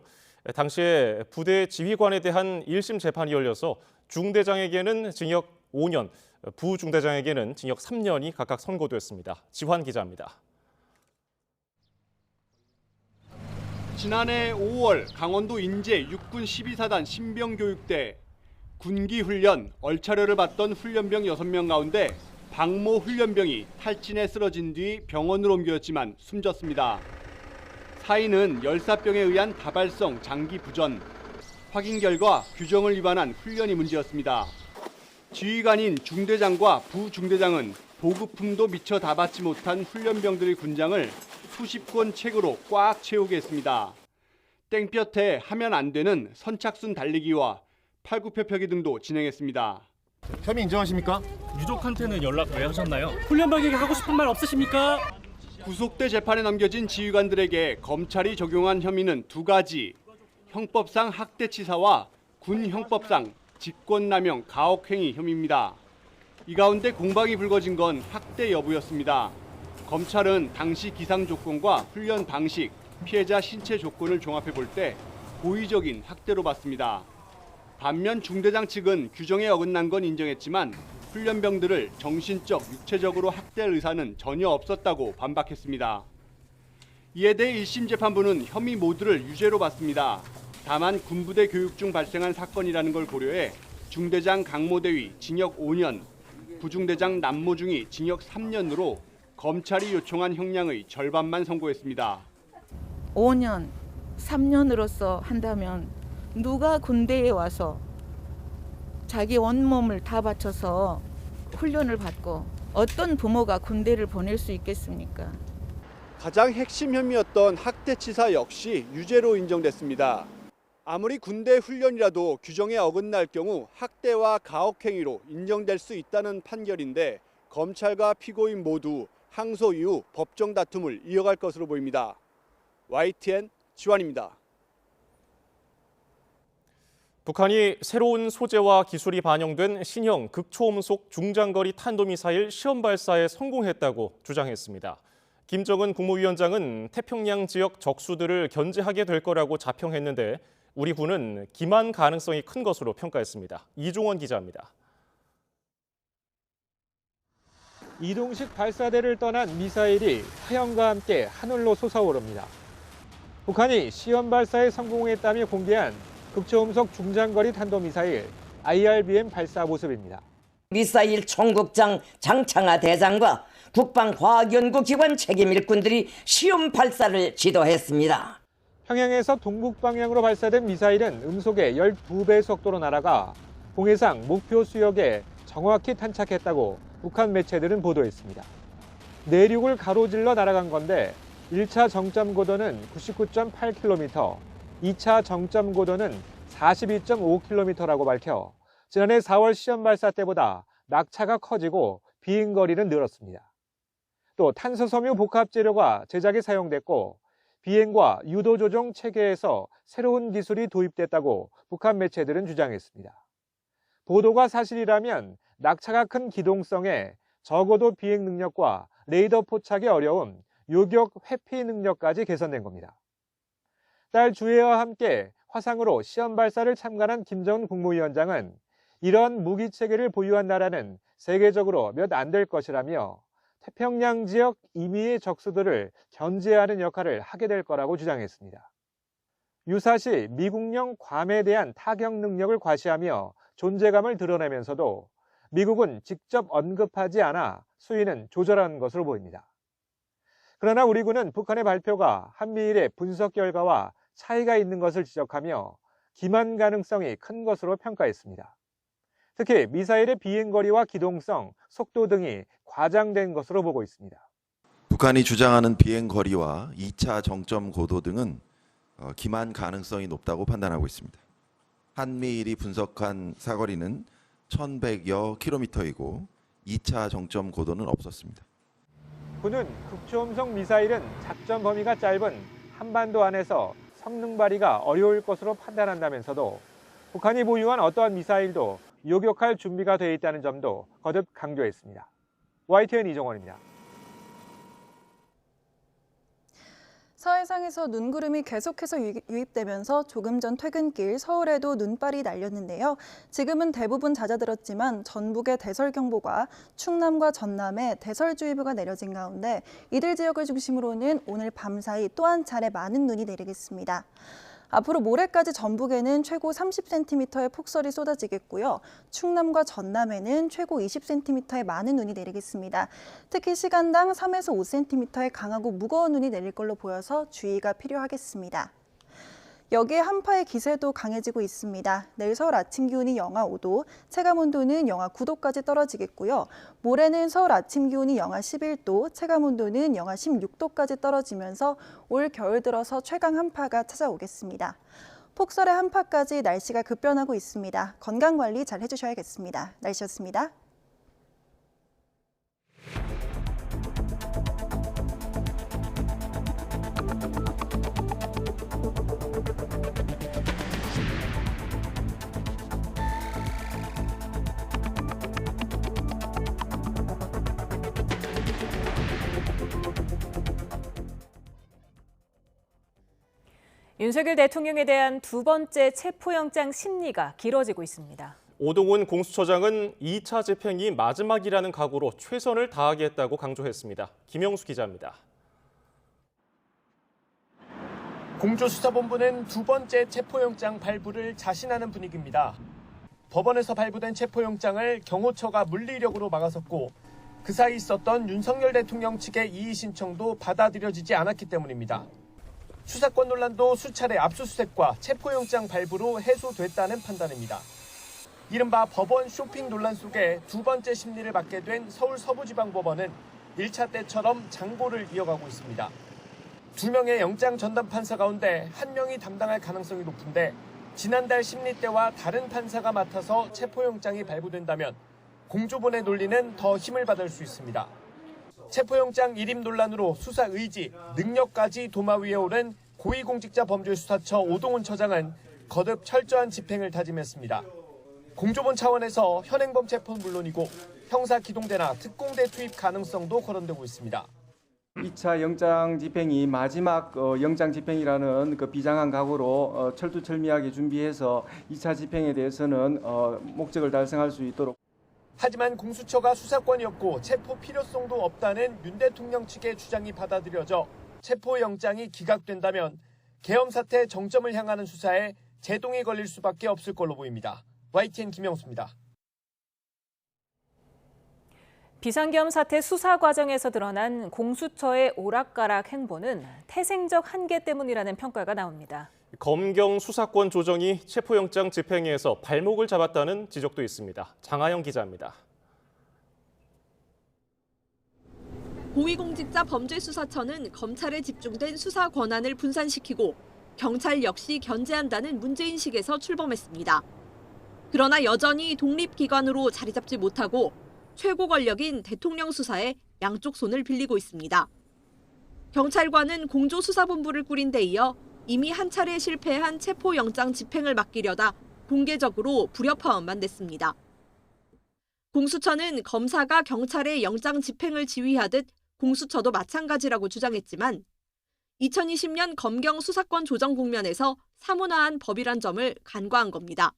당시에 부대 지휘관에 대한 1심 재판이 열려서 중대장에게는 징역 5년, 부중대장에게는 징역 3년이 각각 선고됐습니다. 지환 기자입니다. 지난해 5월 강원도 인제 육군 12사단 신병교육대 군기훈련 얼차려를 받던 훈련병 6명 가운데 박모 훈련병이 탈진해 쓰러진 뒤 병원으로 옮겨졌지만 숨졌습니다. 사인은 열사병에 의한 다발성 장기 부전, 확인 결과 규정을 위반한 훈련이 문제였습니다. 지휘관인 중대장과 부중대장은 보급품도 미처 다 받지 못한 훈련병들의 군장을 수십 권 책으로 꽉 채우게 했습니다. 땡볕에 하면 안 되는 선착순 달리기와 팔굽혀펴기 등도 진행했습니다. 혐의 인정하십니까? 유족한테는 연락 왜 하셨나요? 훈련병에게 하고 싶은 말 없으십니까? 구속돼 재판에 넘겨진 지휘관들에게 검찰이 적용한 혐의는 2가지, 형법상 학대치사와 군 형법상 직권남용 가혹행위 혐의입니다. 이 가운데 공방이 불거진 건 학대 여부였습니다. 검찰은 당시 기상 조건과 훈련 방식, 피해자 신체 조건을 종합해 볼 때 고의적인 학대로 봤습니다. 반면 중대장 측은 규정에 어긋난 건 인정했지만 훈련병들을 정신적, 육체적으로 학대할 의사는 전혀 없었다고 반박했습니다. 이에 대해 1심 재판부는 혐의 모두를 유죄로 봤습니다. 다만 군부대 교육 중 발생한 사건이라는 걸 고려해 중대장 강모대위 징역 5년, 부중대장 남모중이 징역 3년으로 검찰이 요청한 형량의 절반만 선고했습니다. 5년, 3년으로서 한다면 누가 군대에 와서 자기 온몸을 다 바쳐서 훈련을 받고 어떤 부모가 군대를 보낼 수 있겠습니까? 가장 핵심 혐의였던 학대치사 역시 유죄로 인정됐습니다. 아무리 군대 훈련이라도 규정에 어긋날 경우 학대와 가혹행위로 인정될 수 있다는 판결인데 검찰과 피고인 모두 항소 이후 법정 다툼을 이어갈 것으로 보입니다. YTN 지환입니다. 북한이 새로운 소재와 기술이 반영된 신형 극초음속 중장거리 탄도미사일 시험 발사에 성공했다고 주장했습니다. 김정은 국무위원장은 태평양 지역 적수들을 견제하게 될 거라고 자평했는데 우리 군은 기만 가능성이 큰 것으로 평가했습니다. 이종원 기자입니다. 이동식 발사대를 떠난 미사일이 화염과 함께 하늘로 솟아오릅니다. 북한이 시험 발사에 성공했다며 공개한 극초음속 중장거리 탄도미사일 IRBM 발사 모습입니다. 미사일 총국장 장창하 대장과 국방과학연구기관 책임 일꾼들이 시험 발사를 지도했습니다. 평양에서 동북 방향으로 발사된 미사일은 음속의 12배 속도로 날아가 공해상 목표 수역에 정확히 탄착했다고 북한 매체들은 보도했습니다. 내륙을 가로질러 날아간 건데 1차 정점 고도는 99.8km, 2차 정점 고도는 42.5km라고 밝혀 지난해 4월 시험 발사 때보다 낙차가 커지고 비행거리는 늘었습니다. 또 탄소섬유 복합 재료가 제작에 사용됐고 비행과 유도 조종 체계에서 새로운 기술이 도입됐다고 북한 매체들은 주장했습니다. 보도가 사실이라면 낙차가 큰 기동성에 적어도 비행 능력과 레이더 포착이 어려운 요격 회피 능력까지 개선된 겁니다. 딸 주혜와 함께 화상으로 시험 발사를 참관한 김정은 국무위원장은 이런 무기 체계를 보유한 나라는 세계적으로 몇 안 될 것이라며 태평양 지역 임의의 적수들을 견제하는 역할을 하게 될 거라고 주장했습니다. 유사시 미국령 괌에 대한 타격 능력을 과시하며 존재감을 드러내면서도 미국은 직접 언급하지 않아 수위는 조절한 것으로 보입니다. 그러나 우리 군은 북한의 발표가 한미일의 분석 결과와 차이가 있는 것을 지적하며 기만 가능성이 큰 것으로 평가했습니다. 특히 미사일의 비행거리와 기동성, 속도 등이 과장된 것으로 보고 있습니다. 북한이 주장하는 비행거리와 2차 정점 고도 등은 기만 가능성이 높다고 판단하고 있습니다. 한미일이 분석한 사거리는 1100여 킬로미터이고 2차 정점 고도는 없었습니다. 군은 극초음속 미사일은 작전 범위가 짧은 한반도 안에서 성능 발휘가 어려울 것으로 판단한다면서도 북한이 보유한 어떠한 미사일도 요격할 준비가 되어 있다는 점도 거듭 강조했습니다. YTN 이종원입니다. 서해상에서 눈구름이 계속해서 유입되면서 조금 전 퇴근길 서울에도 눈발이 날렸는데요. 지금은 대부분 잦아들었지만 전북의 대설경보가 충남과 전남에 대설주의보가 내려진 가운데 이들 지역을 중심으로는 오늘 밤사이 또 한 차례 많은 눈이 내리겠습니다. 앞으로 모레까지 전북에는 최고 30cm의 폭설이 쏟아지겠고요. 충남과 전남에는 최고 20cm의 많은 눈이 내리겠습니다. 특히 시간당 3에서 5cm의 강하고 무거운 눈이 내릴 걸로 보여서 주의가 필요하겠습니다. 여기에 한파의 기세도 강해지고 있습니다. 내일 서울 아침 기온이 영하 5도, 체감온도는 영하 9도까지 떨어지겠고요. 모레는 서울 아침 기온이 영하 11도, 체감온도는 영하 16도까지 떨어지면서 올 겨울 들어서 최강 한파가 찾아오겠습니다. 폭설의 한파까지 날씨가 급변하고 있습니다. 건강관리 잘 해주셔야겠습니다. 날씨였습니다. 윤석열 대통령에 대한 두 번째 체포영장 심리가 길어지고 있습니다. 오동훈 공수처장은 2차 집행이 마지막이라는 각오로 최선을 다하겠다고 강조했습니다. 김영수 기자입니다. 공조수사본부는 두 번째 체포영장 발부를 자신하는 분위기입니다. 법원에서 발부된 체포영장을 경호처가 물리력으로 막아섰고 그 사이 있었던 윤석열 대통령 측의 이의 신청도 받아들여지지 않았기 때문입니다. 수사권 논란도 수차례 압수수색과 체포영장 발부로 해소됐다는 판단입니다. 이른바 법원 쇼핑 논란 속에 두 번째 심리를 받게 된 서울 서부지방법원은 1차 때처럼 장고를 이어가고 있습니다. 2명의 영장 전담 판사 가운데 1명이 담당할 가능성이 높은데 지난달 심리 때와 다른 판사가 맡아서 체포영장이 발부된다면 공조본의 논리는 더 힘을 받을 수 있습니다. 체포영장 일임 논란으로 수사 의지, 능력까지 도마 위에 오른 고위공직자범죄수사처 오동훈 처장은 거듭 철저한 집행을 다짐했습니다. 공조본 차원에서 현행범 체포는 물론이고 형사 기동대나 특공대 투입 가능성도 거론되고 있습니다. 2차 영장 집행이 마지막 영장 집행이라는 그 비장한 각오로 철두철미하게 준비해서 2차 집행에 대해서는 목적을 달성할 수 있도록. 하지만 공수처가 수사권이었고 체포 필요성도 없다는 윤 대통령 측의 주장이 받아들여져 체포영장이 기각된다면 계엄 사태 정점을 향하는 수사에 제동이 걸릴 수밖에 없을 걸로 보입니다. YTN 김영수입니다. 비상계엄 사태 수사 과정에서 드러난 공수처의 오락가락 행보는 태생적 한계 때문이라는 평가가 나옵니다. 검경 수사권 조정이 체포영장 집행에서 발목을 잡았다는 지적도 있습니다. 장하영 기자입니다. 고위공직자범죄수사처는 검찰에 집중된 수사 권한을 분산시키고 경찰 역시 견제한다는 문제인식에서 출범했습니다. 그러나 여전히 독립기관으로 자리 잡지 못하고 최고 권력인 대통령 수사에 양쪽 손을 빌리고 있습니다. 경찰관은 공조수사본부를 꾸린 데 이어 이미 한 차례 실패한 체포영장 집행을 맡기려다 공개적으로 불협화음만 냈습니다. 공수처는 검사가 경찰의 영장 집행을 지휘하듯 공수처도 마찬가지라고 주장했지만 2020년 검경 수사권 조정 국면에서 사문화한 법이란 점을 간과한 겁니다.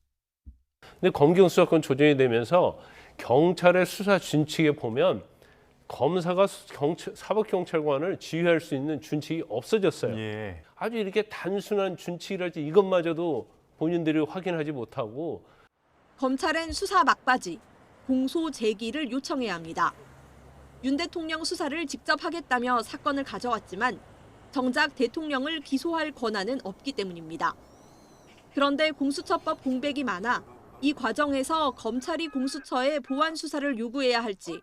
근데 검경 수사권 조정이 되면서 경찰의 수사 준칙에 보면 검사가 사법경찰관을 지휘할 수 있는 준칙이 없어졌어요. 아주 이렇게 단순한 준칙이랄지 이것마저도 본인들이 확인하지 못하고 검찰은 수사 막바지, 공소 제기를 요청해야 합니다. 윤 대통령 수사를 직접 하겠다며 사건을 가져왔지만 정작 대통령을 기소할 권한은 없기 때문입니다. 그런데 공수처법 공백이 많아 이 과정에서 검찰이 공수처에 보완 수사를 요구해야 할지,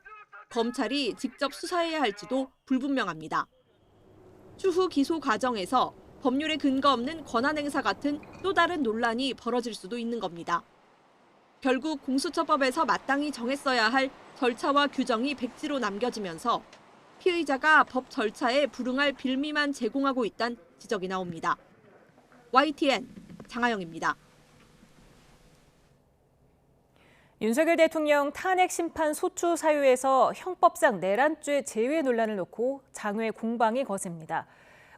검찰이 직접 수사해야 할지도 불분명합니다. 추후 기소 과정에서 법률에 근거 없는 권한 행사 같은 또 다른 논란이 벌어질 수도 있는 겁니다. 결국 공수처법에서 마땅히 정했어야 할 절차와 규정이 백지로 남겨지면서 피의자가 법 절차에 불응할 빌미만 제공하고 있다는 지적이 나옵니다. YTN 장하영입니다. 윤석열 대통령 탄핵 심판 소추 사유에서 형법상 내란죄 제외 논란을 놓고 장외 공방이 거셉니다.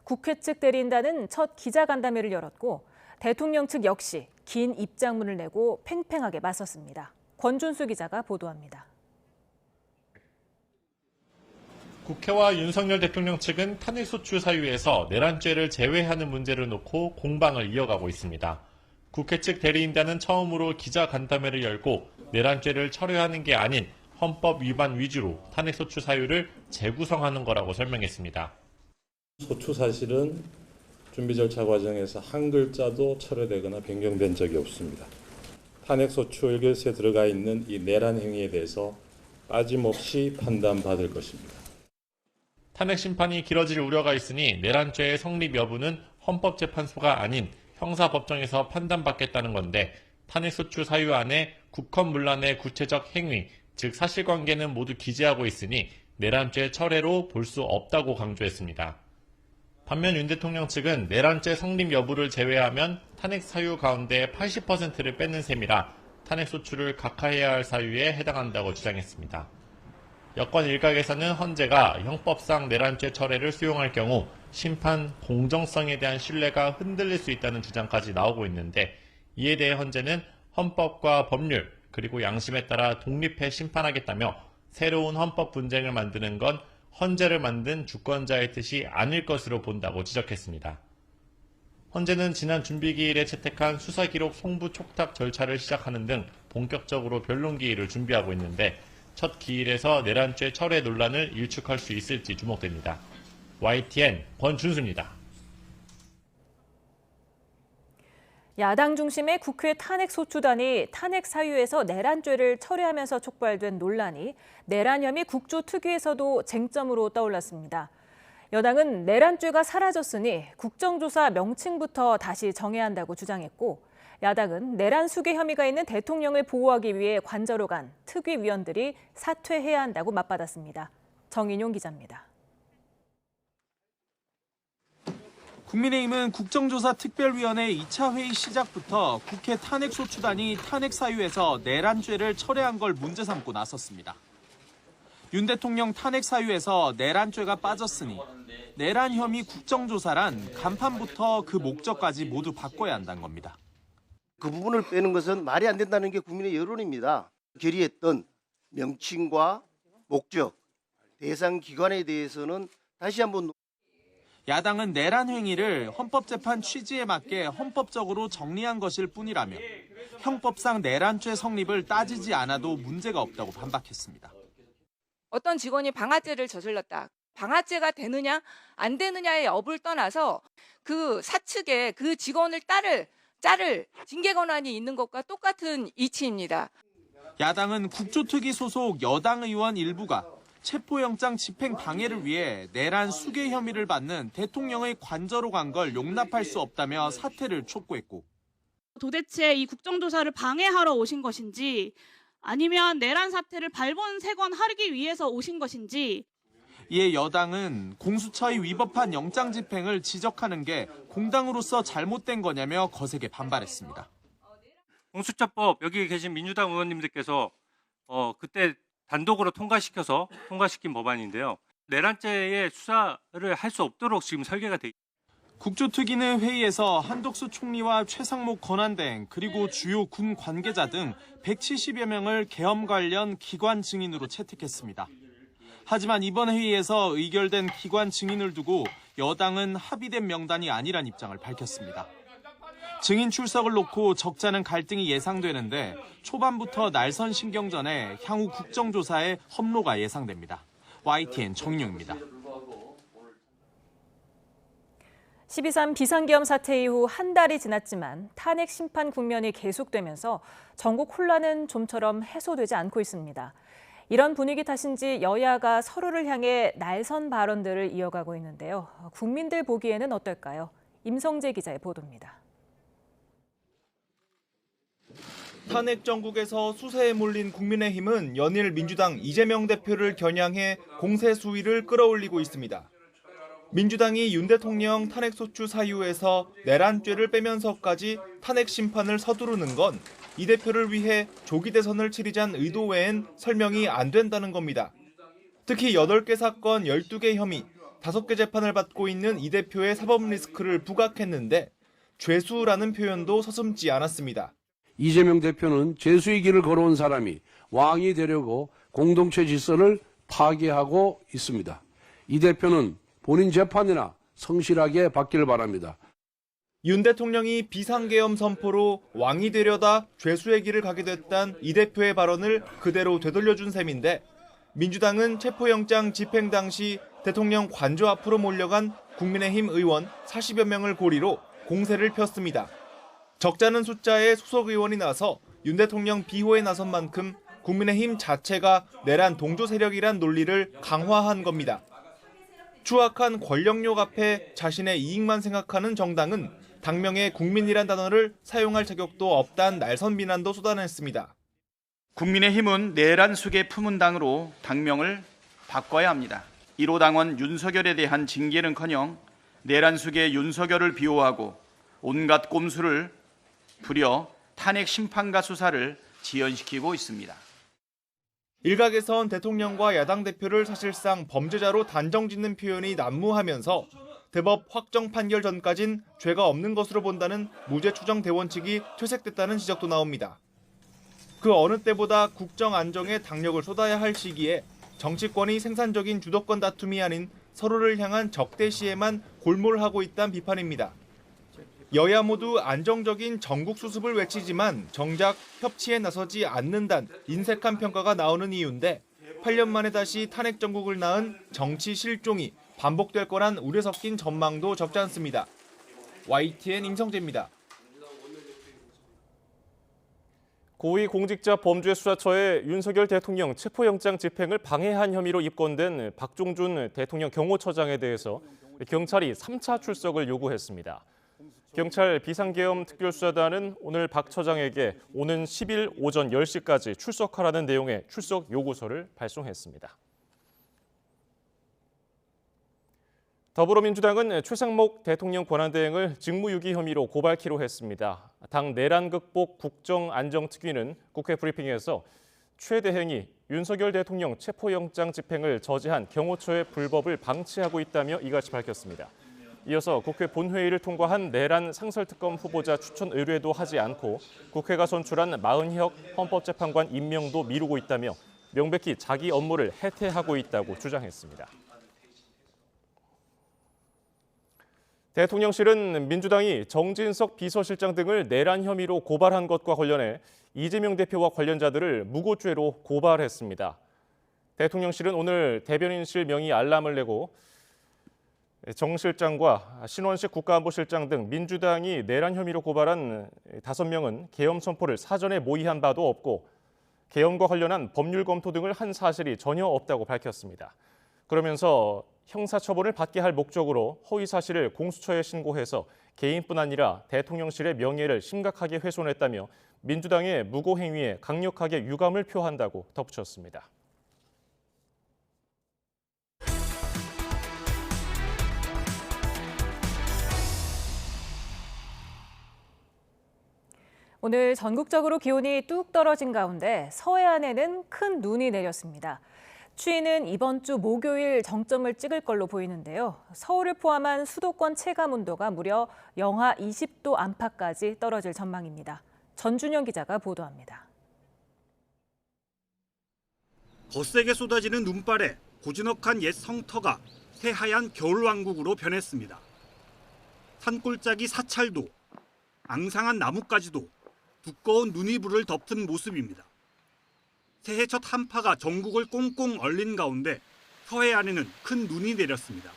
국회 측 대리인단은 첫 기자간담회를 열었고 대통령 측 역시 긴 입장문을 내고 팽팽하게 맞섰습니다. 권준수 기자가 보도합니다. 국회와 윤석열 대통령 측은 탄핵소추 사유에서 내란죄를 제외하는 문제를 놓고 공방을 이어가고 있습니다. 국회 측 대리인단은 처음으로 기자간담회를 열고 내란죄를 철회하는 게 아닌 헌법 위반 위주로 탄핵소추 사유를 재구성하는 거라고 설명했습니다. 소추 사실은 준비 절차 과정에서 한 글자도 철회되거나 변경된 적이 없습니다. 탄핵소추 1결서에 들어가 있는 이 내란 행위에 대해서 빠짐없이 판단받을 것입니다. 탄핵 심판이 길어질 우려가 있으니 내란죄의 성립 여부는 헌법재판소가 아닌 형사법정에서 판단받겠다는 건데 탄핵소추 사유 안에 국헌문란의 구체적 행위, 즉 사실관계는 모두 기재하고 있으니 내란죄 철회로 볼 수 없다고 강조했습니다. 반면 윤 대통령 측은 내란죄 성립 여부를 제외하면 탄핵 사유 가운데 80%를 뺏는 셈이라 탄핵소추를 각하해야 할 사유에 해당한다고 주장했습니다. 여권 일각에서는 헌재가 형법상 내란죄 철회를 수용할 경우 심판 공정성에 대한 신뢰가 흔들릴 수 있다는 주장까지 나오고 있는데 이에 대해 헌재는 헌법과 법률 그리고 양심에 따라 독립해 심판하겠다며 새로운 헌법 분쟁을 만드는 건 헌재를 만든 주권자의 뜻이 아닐 것으로 본다고 지적했습니다. 헌재는 지난 준비기일에 채택한 수사기록 송부 촉탁 절차를 시작하는 등 본격적으로 변론기일을 준비하고 있는데 첫 기일에서 내란죄 철회 논란을 일축할 수 있을지 주목됩니다. YTN 권준수입니다. 야당 중심의 국회 탄핵소추단이 탄핵 사유에서 내란죄를 철회하면서 촉발된 논란이 내란 혐의 국조특위에서도 쟁점으로 떠올랐습니다. 여당은 내란죄가 사라졌으니 국정조사 명칭부터 다시 정해야 한다고 주장했고 야당은 내란 수괴 혐의가 있는 대통령을 보호하기 위해 관저로 간 특위 위원들이 사퇴해야 한다고 맞받았습니다. 정인용 기자입니다. 국민의힘은 국정조사 특별위원회 2차 회의 시작부터 국회 탄핵소추단이 탄핵 사유에서 내란죄를 철회한 걸 문제 삼고 나섰습니다. 윤 대통령 탄핵 사유에서 내란죄가 빠졌으니 내란 혐의 국정조사란 간판부터 그 목적까지 모두 바꿔야 한다는 겁니다. 그 부분을 빼는 것은 말이 안 된다는 게 국민의 여론입니다. 결의했던 명칭과 목적, 대상 기관에 대해서는 다시 한번 야당은 내란 행위를 헌법재판 취지에 맞게 헌법적으로 정리한 것일 뿐이라며 형법상 내란죄 성립을 따지지 않아도 문제가 없다고 반박했습니다. 어떤 직원이 방아죄를 저질렀다. 방아죄가 되느냐 안 되느냐의 여부를 떠나서 그 사측에 그 직원을 자를 징계 권한이 있는 것과 똑같은 이치입니다. 야당은 국조특위 소속 여당 의원 일부가 체포영장 집행 방해를 위해 내란 수괴 혐의를 받는 대통령의 관저로 간 걸 용납할 수 없다며 사퇴를 촉구했고 도대체 이 국정조사를 방해하러 오신 것인지 아니면 내란 사태를 발본색원하기 위해서 오신 것인지 이에 여당은 공수처의 위법한 영장 집행을 지적하는 게 공당으로서 잘못된 거냐며 거세게 반발했습니다. 공수처법 여기 계신 민주당 의원님들께서 그때 단독으로 통과시킨 법안인데요. 내란죄의 수사를 할 수 없도록 지금 설계가 돼 있습니다. 국조특위는 회의에서 한덕수 총리와 최상목 권한대행 그리고 주요 군 관계자 등 170여 명을 계엄 관련 기관 증인으로 채택했습니다. 하지만 이번 회의에서 의결된 기관 증인을 두고 여당은 합의된 명단이 아니란 입장을 밝혔습니다. 증인 출석을 놓고 적잖은 갈등이 예상되는데 초반부터 날선 신경전에 향후 국정조사에 험로가 예상됩니다. YTN 정윤영입니다. 12.3 비상계엄 사태 이후 한 달이 지났지만 탄핵 심판 국면이 계속되면서 전국 혼란은 좀처럼 해소되지 않고 있습니다. 이런 분위기 탓인지 여야가 서로를 향해 날선 발언들을 이어가고 있는데요. 국민들 보기에는 어떨까요? 임성재 기자의 보도입니다. 탄핵 정국에서 수세에 몰린 국민의힘은 연일 민주당 이재명 대표를 겨냥해 공세 수위를 끌어올리고 있습니다. 민주당이 윤 대통령 탄핵소추 사유에서 내란죄를 빼면서까지 탄핵 심판을 서두르는 건 이 대표를 위해 조기 대선을 치르자는 의도 외엔 설명이 안 된다는 겁니다. 특히 8개 사건 12개 혐의, 5개 재판을 받고 있는 이 대표의 사법 리스크를 부각했는데 죄수라는 표현도 서슴지 않았습니다. 이재명 대표는 죄수의 길을 걸어온 사람이 왕이 되려고 공동체 질서를 파괴하고 있습니다. 이 대표는 본인 재판이나 성실하게 받기를 바랍니다. 윤 대통령이 비상계엄 선포로 왕이 되려다 죄수의 길을 가게 됐단 이 대표의 발언을 그대로 되돌려준 셈인데 민주당은 체포영장 집행 당시 대통령 관저 앞으로 몰려간 국민의힘 의원 40여 명을 고리로 공세를 폈습니다. 적잖은 숫자의 소속 의원이 나서 윤 대통령 비호에 나선 만큼 국민의힘 자체가 내란 동조 세력이란 논리를 강화한 겁니다. 추악한 권력욕 앞에 자신의 이익만 생각하는 정당은 당명에 국민이란 단어를 사용할 자격도 없다는 날선 비난도 쏟아냈습니다. 국민의힘은 내란 속에 품은 당으로 당명을 바꿔야 합니다. 1호 당원 윤석열에 대한 징계는커녕 내란 속에 윤석열을 비호하고 온갖 꼼수를 부려 탄핵 심판과 수사를 지연시키고 있습니다. 일각에선 대통령과 야당 대표를 사실상 범죄자로 단정짓는 표현이 난무하면서 대법 확정 판결 전까진 죄가 없는 것으로 본다는 무죄 추정 대원 측이 퇴색됐다는 지적도 나옵니다. 그 어느 때보다 국정 안정에 당력을 쏟아야 할 시기에 정치권이 생산적인 주도권 다툼이 아닌 서로를 향한 적대시에만 골몰하고 있다는 비판입니다. 여야 모두 안정적인 전국 수습을 외치지만 정작 협치에 나서지 않는다는 인색한 평가가 나오는 이유인데 8년 만에 다시 탄핵 정국을 낳은 정치 실종이 반복될 거란 우려 섞인 전망도 적지 않습니다. YTN 임성재입니다. 고위공직자범죄수사처에 윤석열 대통령 체포영장 집행을 방해한 혐의로 입건된 박종준 대통령 경호처장에 대해서 경찰이 3차 출석을 요구했습니다. 경찰 비상계엄 특별수사단은 오늘 박 처장에게 오는 10일 오전 10시까지 출석하라는 내용의 출석 요구서를 발송했습니다. 더불어민주당은 최상목 대통령 권한대행을 직무유기 혐의로 고발키로 했습니다. 당 내란 극복 국정안정특위는 국회 브리핑에서 최 대행이 윤석열 대통령 체포영장 집행을 저지한 경호처의 불법을 방치하고 있다며 이같이 밝혔습니다. 이어서 국회 본회의를 통과한 내란 상설특검 후보자 추천 의뢰도 하지 않고 국회가 선출한 마은혁 헌법재판관 임명도 미루고 있다며 명백히 자기 업무를 해태하고 있다고 주장했습니다. 대통령실은 민주당이 정진석 비서실장 등을 내란 혐의로 고발한 것과 관련해 이재명 대표와 관련자들을 무고죄로 고발했습니다. 대통령실은 오늘 대변인실 명의 알람을 내고 정 실장과 신원식 국가안보실장 등 민주당이 내란 혐의로 고발한 5명은 계엄 선포를 사전에 모의한 바도 없고 계엄과 관련한 법률 검토 등을 한 사실이 전혀 없다고 밝혔습니다. 그러면서 형사처벌을 받게 할 목적으로 허위 사실을 공수처에 신고해서 개인뿐 아니라 대통령실의 명예를 심각하게 훼손했다며 민주당의 무고 행위에 강력하게 유감을 표한다고 덧붙였습니다. 오늘 전국적으로 기온이 뚝 떨어진 가운데 서해안에는 큰 눈이 내렸습니다. 추위는 이번 주 목요일 정점을 찍을 걸로 보이는데요. 서울을 포함한 수도권 체감 온도가 무려 영하 20도 안팎까지 떨어질 전망입니다. 전준영 기자가 보도합니다. 거세게 쏟아지는 눈발에 고즈넉한 옛 성터가 새하얀 겨울왕국으로 변했습니다. 산골짜기 사찰도, 앙상한 나뭇가지도 두꺼운 눈이 불을 덮은 모습입니다. 새해 첫 한파가 전국을 꽁꽁 얼린 가운데 서해안에는 큰 눈이 내렸습니다.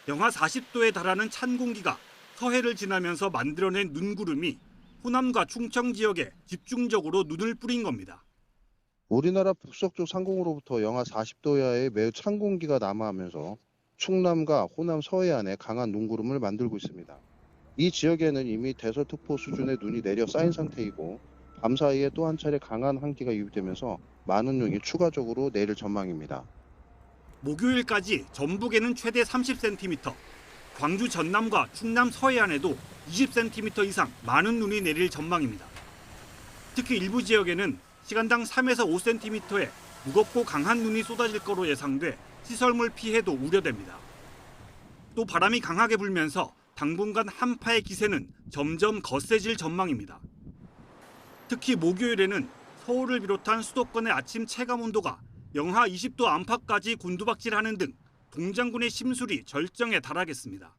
영하 40도에 달하는 찬 공기가 서해를 지나면서 만들어낸 눈구름이 호남과 충청 지역에 집중적으로 눈을 뿌린 겁니다. 우리나라 북서쪽 상공으로부터 영하 40도 이하의 매우 찬 공기가 남하하면서 충남과 호남 서해안에 강한 눈구름을 만들고 있습니다. 이 지역에는 이미 대서특보 수준의 눈이 내려 쌓인 상태이고 밤사이에 또 한 차례 강한 한기가 유입되면서 많은 눈이 추가적으로 내릴 전망입니다. 목요일까지 전북에는 최대 30cm, 광주 전남과 충남 서해안에도 20cm 이상 많은 눈이 내릴 전망입니다. 특히 일부 지역에는 시간당 3에서 5cm의 무겁고 강한 눈이 쏟아질 거로 예상돼 시설물 피해도 우려됩니다. 또 바람이 강하게 불면서 당분간 한파의 기세는 점점 거세질 전망입니다. 특히 목요일에는 서울을 비롯한 수도권의 아침 체감 온도가 영하 20도 안팎까지 곤두박질하는 등 동장군의 심술이 절정에 달하겠습니다.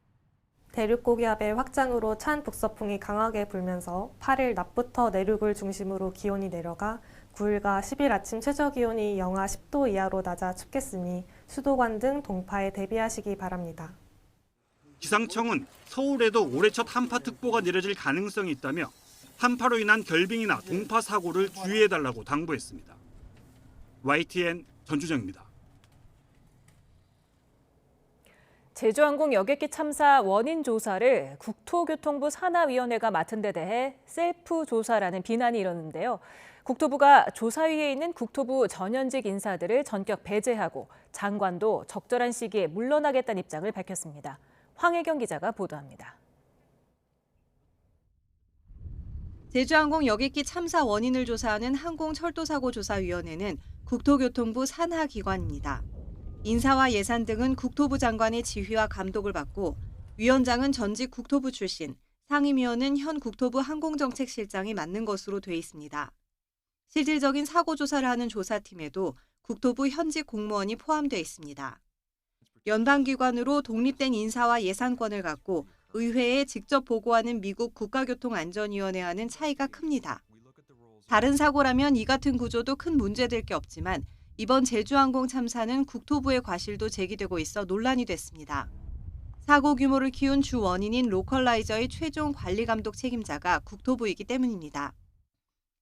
대륙 고기압의 확장으로 찬 북서풍이 강하게 불면서 8일 낮부터 내륙을 중심으로 기온이 내려가 9일과 10일 아침 최저 기온이 영하 10도 이하로 낮아 춥겠으니 수도관 등 동파에 대비하시기 바랍니다. 기상청은 서울에도 올해 첫 한파특보가 내려질 가능성이 있다며 한파로 인한 결빙이나 동파 사고를 주의해달라고 당부했습니다. YTN 전주정입니다. 제주항공 여객기 참사 원인 조사를 국토교통부 산하위원회가 맡은 데 대해 셀프 조사라는 비난이 일었는데요. 국토부가 조사위에 있는 국토부 전현직 인사들을 전격 배제하고 장관도 적절한 시기에 물러나겠다는 입장을 밝혔습니다. 황혜경 기자가 보도합니다. 제주항공 여객기 참사 원인을 조사하는 항공철도사고조사위원회는 국토교통부 산하기관입니다. 인사와 예산 등은 국토부 장관의 지휘와 감독을 받고 위원장은 전직 국토부 출신, 상임위원은 현 국토부 항공정책실장이 맡는 것으로 돼 있습니다. 실질적인 사고 조사를 하는 조사팀에도 국토부 현직 공무원이 포함돼 있습니다. 연방기관으로 독립된 인사와 예산권을 갖고 의회에 직접 보고하는 미국 국가교통안전위원회와는 차이가 큽니다. 다른 사고라면 이 같은 구조도 큰 문제될 게 없지만 이번 제주항공 참사는 국토부의 과실도 제기되고 있어 논란이 됐습니다. 사고 규모를 키운 주 원인인 로컬라이저의 최종 관리 감독 책임자가 국토부이기 때문입니다.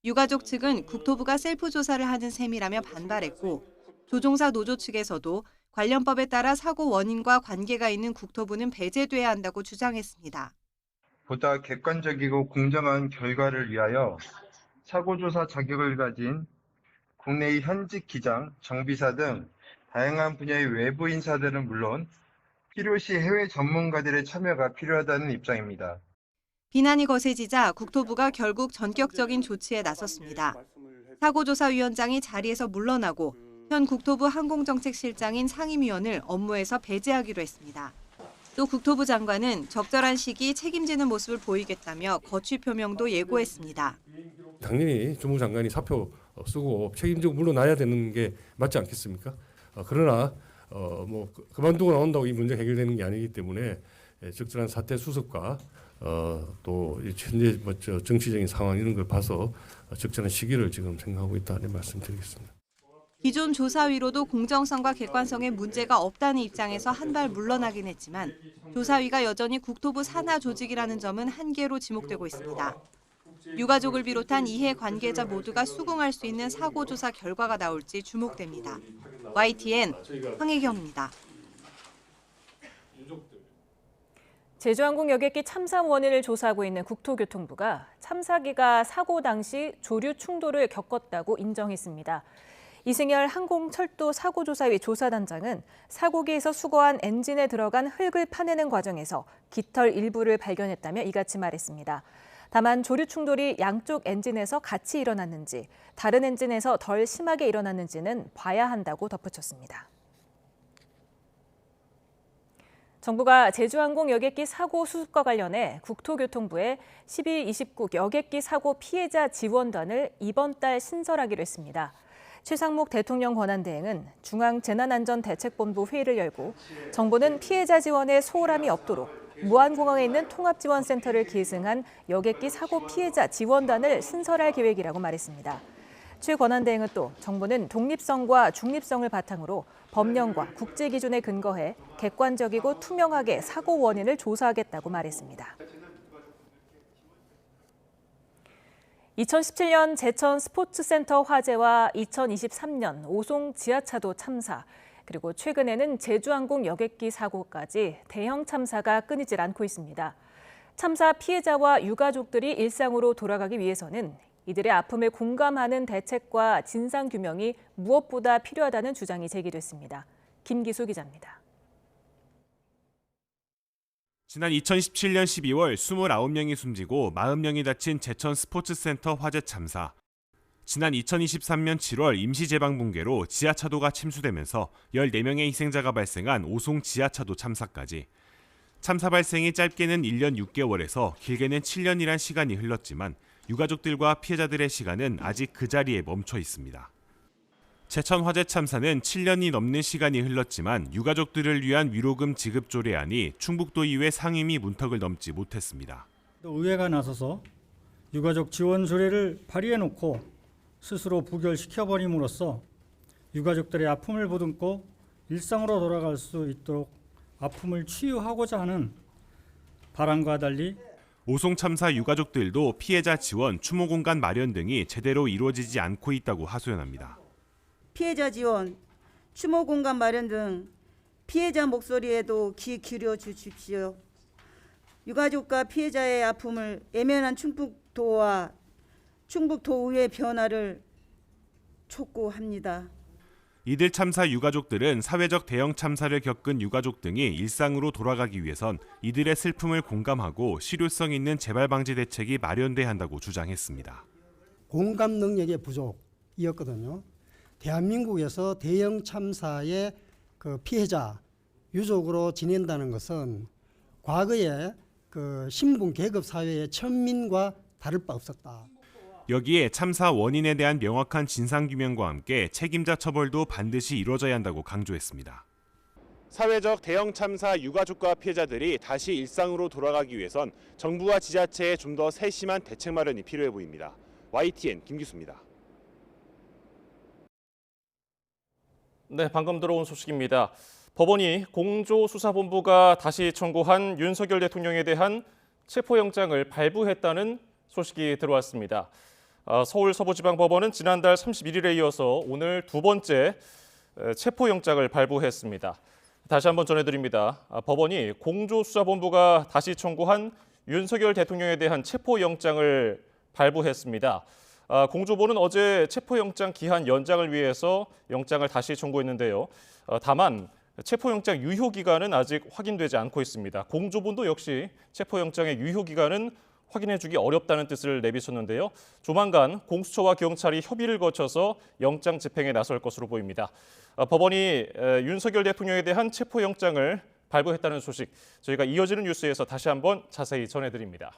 유가족 측은 국토부가 셀프 조사를 하는 셈이라며 반발했고 조종사 노조 측에서도 관련법에 따라 사고 원인과 관계가 있는 국토부는 배제돼야 한다고 주장했습니다. 보다 객관적이고 공정한 결과를 위하여 사고조사 자격을 가진 국내의 현직 기장, 정비사 등 다양한 분야의 외부 인사들은 물론 필요시 해외 전문가들의 참여가 필요하다는 입장입니다. 비난이 거세지자 국토부가 결국 전격적인 조치에 나섰습니다. 사고조사위원장이 자리에서 물러나고 현 국토부 항공정책실장인 상임위원을 업무에서 배제하기로 했습니다. 또 국토부 장관은 적절한 시기 책임지는 모습을 보이겠다며 거취 표명도 예고했습니다. 당연히 조무 장관이 사표 쓰고 책임지고 물러나야 되는 게 맞지 않겠습니까? 그러나 그만두고 나온다고 이 문제 해결되는 게 아니기 때문에 적절한 사태 수습과 또 현재 정치적인 상황 이런 걸 봐서 적절한 시기를 지금 생각하고 있다는 말씀드리겠습니다. 기존 조사위로도 공정성과 객관성에 문제가 없다는 입장에서 한 발 물러나긴 했지만 조사위가 여전히 국토부 산하 조직이라는 점은 한계로 지목되고 있습니다. 유가족을 비롯한 이해 관계자 모두가 수긍할 수 있는 사고조사 결과가 나올지 주목됩니다. YTN 황혜경입니다. 제주항공 여객기 참사 원인을 조사하고 있는 국토교통부가 참사기가 사고 당시 조류 충돌을 겪었다고 인정했습니다. 이승열 항공철도사고조사위 조사단장은 사고기에서 수거한 엔진에 들어간 흙을 파내는 과정에서 깃털 일부를 발견했다며 이같이 말했습니다. 다만 조류 충돌이 양쪽 엔진에서 같이 일어났는지, 다른 엔진에서 덜 심하게 일어났는지는 봐야 한다고 덧붙였습니다. 정부가 제주항공 여객기 사고 수습과 관련해 국토교통부에 12-29 여객기 사고 피해자 지원단을 이번 달 신설하기로 했습니다. 최상목 대통령 권한대행은 중앙재난안전대책본부 회의를 열고 정부는 피해자 지원에 소홀함이 없도록 무안공항에 있는 통합지원센터를 계승한 여객기 사고 피해자 지원단을 신설할 계획이라고 말했습니다. 최 권한대행은 또 정부는 독립성과 중립성을 바탕으로 법령과 국제 기준에 근거해 객관적이고 투명하게 사고 원인을 조사하겠다고 말했습니다. 2017년 제천 스포츠센터 화재와 2023년 오송 지하차도 참사, 그리고 최근에는 제주항공 여객기 사고까지 대형 참사가 끊이질 않고 있습니다. 참사 피해자와 유가족들이 일상으로 돌아가기 위해서는 이들의 아픔을 공감하는 대책과 진상규명이 무엇보다 필요하다는 주장이 제기됐습니다. 김기수 기자입니다. 지난 2017년 12월 29명이 숨지고 40명이 다친 제천 스포츠센터 화재 참사. 지난 2023년 7월 임시제방 붕괴로 지하차도가 침수되면서 14명의 희생자가 발생한 오송 지하차도 참사까지. 참사 발생이 짧게는 1년 6개월에서 길게는 7년이란 시간이 흘렀지만 유가족들과 피해자들의 시간은 아직 그 자리에 멈춰 있습니다. 제천 화재 참사는 7년이 넘는 시간이 흘렀지만 유가족들을 위한 위로금 지급 조례안이 충북도 의회 상임위 문턱을 넘지 못했습니다. 의회가 나서서 유가족 지원 조례를 발의해놓고 스스로 부결시켜버림으로써 유가족들의 아픔을 보듬고 일상으로 돌아갈 수 있도록 아픔을 치유하고자 하는 바람과 달리 오송 참사 유가족들도 피해자 지원, 추모 공간 마련 등이 제대로 이루어지지 않고 있다고 하소연합니다. 피해자 지원, 추모 공간 마련 등 피해자 목소리에도 귀 기울여 주십시오. 유가족과 피해자의 아픔을 애면한 충북도와 충북도의회 변화를 촉구합니다. 이들 참사 유가족들은 사회적 대형 참사를 겪은 유가족 등이 일상으로 돌아가기 위해선 이들의 슬픔을 공감하고 실효성 있는 재발 방지 대책이 마련돼야 한다고 주장했습니다. 공감 능력의 부족이었거든요. 대한민국에서 대형 참사의 피해자 유족으로 지낸다는 것은 과거의 신분 계급 사회의 천민과 다를 바 없었다. 여기에 참사 원인에 대한 명확한 진상규명과 함께 책임자 처벌도 반드시 이루어져야 한다고 강조했습니다. 사회적 대형 참사 유가족과 피해자들이 다시 일상으로 돌아가기 위해선 정부와 지자체의 좀 더 세심한 대책 마련이 필요해 보입니다. YTN 김기수입니다. 네, 방금 들어온 소식입니다. 법원이 공조수사본부가 다시 청구한 윤석열 대통령에 대한 체포영장을 발부했다는 소식이 들어왔습니다. 서울 서부지방법원은 지난달 31일에 이어서 오늘 두 번째 체포영장을 발부했습니다. 다시 한번 전해드립니다. 법원이 공조수사본부가 다시 청구한 윤석열 대통령에 대한 체포영장을 발부했습니다. 공조부는 어제 체포영장 기한 연장을 위해서 영장을 다시 청구했는데요. 다만 체포영장 유효기간은 아직 확인되지 않고 있습니다. 공조부도 역시 체포영장의 유효기간은 확인해주기 어렵다는 뜻을 내비쳤는데요. 조만간 공수처와 경찰이 협의를 거쳐서 영장 집행에 나설 것으로 보입니다. 법원이 윤석열 대통령에 대한 체포영장을 발부했다는 소식, 저희가 이어지는 뉴스에서 다시 한번 자세히 전해드립니다.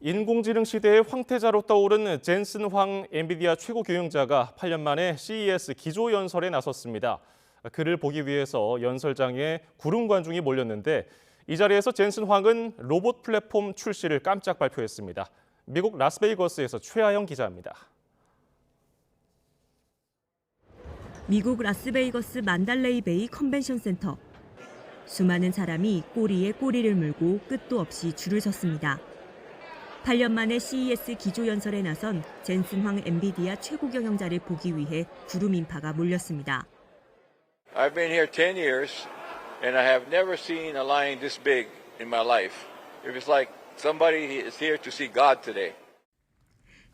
인공지능 시대의 황태자로 떠오른 젠슨 황 엔비디아 최고 경영자가 8년 만에 CES 기조연설에 나섰습니다. 그를 보기 위해서 연설장에 구름 관중이 몰렸는데 이 자리에서 젠슨 황은 로봇 플랫폼 출시를 깜짝 발표했습니다. 미국 라스베이거스에서 최하영 기자입니다. 미국 라스베이거스 만달레이 베이 컨벤션 센터. 수많은 사람이 꼬리에 꼬리를 물고 끝도 없이 줄을 섰습니다. 8년 만에 CES 기조연설에 나선 젠슨 황 엔비디아 최고 경영자를 보기 위해 구름 인파가 몰렸습니다. I've been here 10 years and I have never seen a line this big in my life. It was like somebody is here to see God today.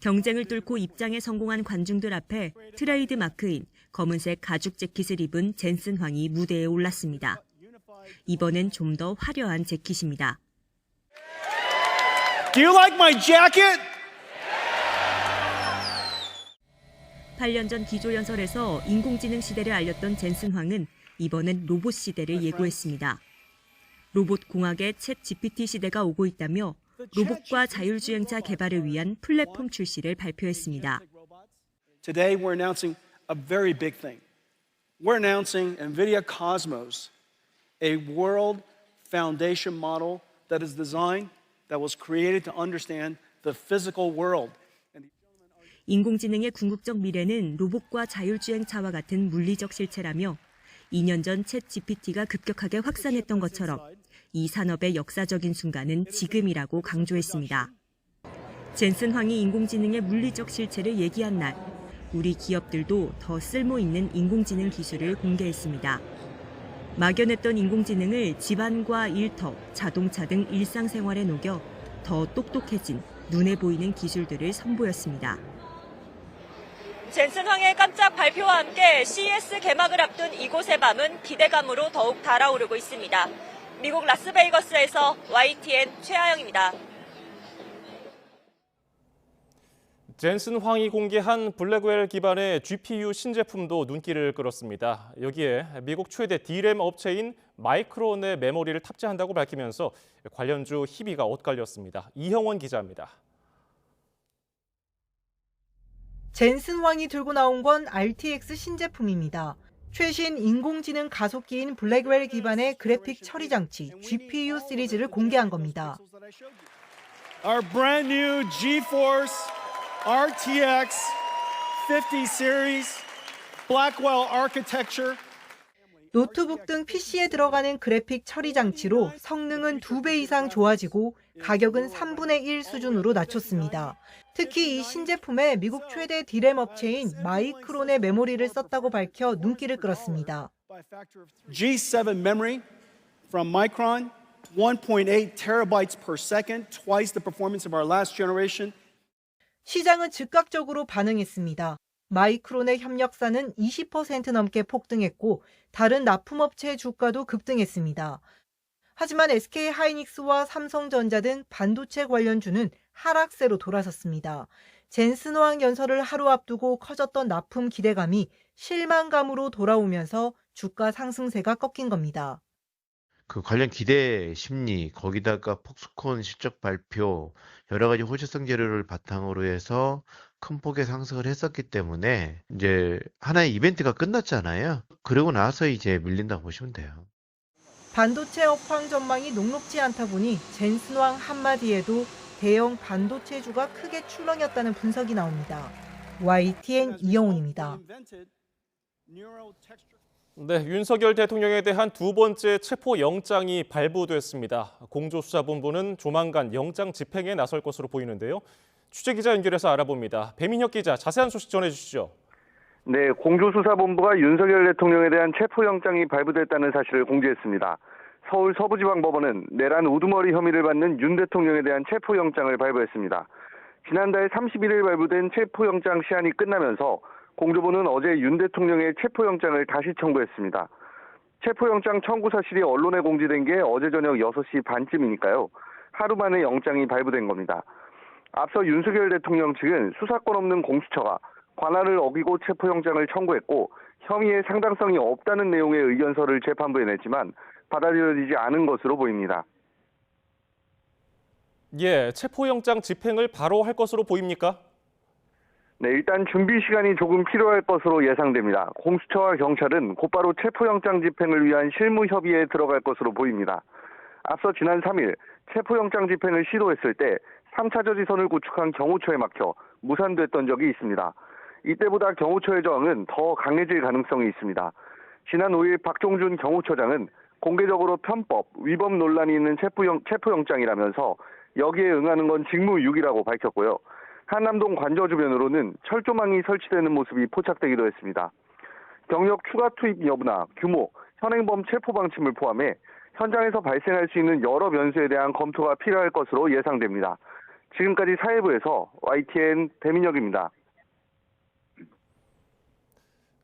경쟁을 뚫고 입장에 성공한 관중들 앞에 트레이드 마크인 검은색 가죽 재킷을 입은 젠슨 황이 무대에 올랐습니다. 이번엔 좀 더 화려한 재킷입니다. Do you like my jacket? 8년 전 기조연설에서 인공지능 시대를 알렸던 젠슨 황은 이번엔 로봇 시대를 예고했습니다. 로봇 공학의 챗 GPT 시대가 오고 있다며 로봇과 자율주행차 개발을 위한 플랫폼 출시를 발표했습니다. Today we're announcing a very big thing. We're announcing NVIDIA Cosmos, a world foundation model that is designed, that was created to understand the physical world. 인공지능의 궁극적 미래는 로봇과 자율주행차와 같은 물리적 실체라며 2년 전 챗 GPT가 급격하게 확산했던 것처럼 이 산업의 역사적인 순간은 지금이라고 강조했습니다. 젠슨 황이 인공지능의 물리적 실체를 얘기한 날, 우리 기업들도 더 쓸모 있는 인공지능 기술을 공개했습니다. 막연했던 인공지능을 집안과 일터, 자동차 등 일상생활에 녹여 더 똑똑해진 눈에 보이는 기술들을 선보였습니다. 젠슨 황의 깜짝 발표와 함께 CES 개막을 앞둔 이곳의 밤은 기대감으로 더욱 달아오르고 있습니다. 미국 라스베이거스에서 YTN 최하영입니다. 젠슨 황이 공개한 블랙웰 기반의 GPU 신제품도 눈길을 끌었습니다. 여기에 미국 최대 D램 업체인 마이크론의 메모리를 탑재한다고 밝히면서 관련주 희비가 엇갈렸습니다. 이형원 기자입니다. 젠슨 황이 들고 나온 건 RTX 신제품입니다. 최신 인공지능 가속기인 블랙웰 기반의 그래픽 처리 장치 GPU 시리즈를 공개한 겁니다. Our brand new GeForce RTX 50 series Blackwell architecture. 노트북 등 PC에 들어가는 그래픽 처리 장치로 성능은 2배 이상 좋아지고 가격은 3분의 1 수준으로 낮췄습니다. 특히 이 신제품에 미국 최대 D램 업체인 마이크론의 메모리를 썼다고 밝혀 눈길을 끌었습니다. G7 memory from Micron, 1.8 terabytes per second, twice the performance of our last generation. 시장은 즉각적으로 반응했습니다. 마이크론의 협력사는 20% 넘게 폭등했고 다른 납품업체의 주가도 급등했습니다. 하지만 SK 하이닉스와 삼성전자 등 반도체 관련주는 하락세로 돌아섰습니다. 젠슨 황 연설을 하루 앞두고 커졌던 납품 기대감이 실망감으로 돌아오면서 주가 상승세가 꺾인 겁니다. 그 관련 기대 심리, 거기다가 폭스콘 실적 발표, 여러 가지 호재성 재료를 바탕으로 해서 큰 폭의 상승을 했었기 때문에 이제 하나의 이벤트가 끝났잖아요. 그러고 나서 이제 밀린다고 보시면 돼요. 반도체 업황 전망이 녹록지 않다 보니 젠슨 황 한마디에도 대형 반도체주가 크게 출렁였다는 분석이 나옵니다. YTN 이영훈입니다. 네, 윤석열 대통령에 대한 두 번째 체포영장이 발부됐습니다. 공조수사본부는 조만간 영장 집행에 나설 것으로 보이는데요. 취재기자 연결해서 알아봅니다. 배민혁 기자, 자세한 소식 전해주시죠. 네, 공조수사본부가 윤석열 대통령에 대한 체포영장이 발부됐다는 사실을 공지했습니다. 서울 서부지방법원은 내란 우두머리 혐의를 받는 윤 대통령에 대한 체포영장을 발부했습니다. 지난달 31일 발부된 체포영장 시한이 끝나면서 공조부는 어제 윤 대통령의 체포영장을 다시 청구했습니다. 체포영장 청구 사실이 언론에 공지된 게 어제 저녁 6시 반쯤이니까요. 하루 만에 영장이 발부된 겁니다. 앞서 윤석열 대통령 측은 수사권 없는 공수처가 관할을 어기고 체포영장을 청구했고 혐의의 상당성이 없다는 내용의 의견서를 재판부에 냈지만 받아들여지지 않은 것으로 보입니다. 예, 체포영장 집행을 바로 할 것으로 보입니까? 네, 일단 준비 시간이 조금 필요할 것으로 예상됩니다. 공수처와 경찰은 곧바로 체포영장 집행을 위한 실무 협의에 들어갈 것으로 보입니다. 앞서 지난 3일 체포영장 집행을 시도했을 때 3차 저지선을 구축한 경호처에 막혀 무산됐던 적이 있습니다. 이때보다 경호처의 저항은 더 강해질 가능성이 있습니다. 지난 5일 박종준 경호처장은 공개적으로 편법, 위법 논란이 있는 체포영장이라면서 여기에 응하는 건 직무유기라고 밝혔고요. 한남동 관저 주변으로는 철조망이 설치되는 모습이 포착되기도 했습니다. 경력 추가 투입 여부나 규모, 현행범 체포 방침을 포함해 현장에서 발생할 수 있는 여러 변수에 대한 검토가 필요할 것으로 예상됩니다. 지금까지 사회부에서 YTN 배민혁입니다.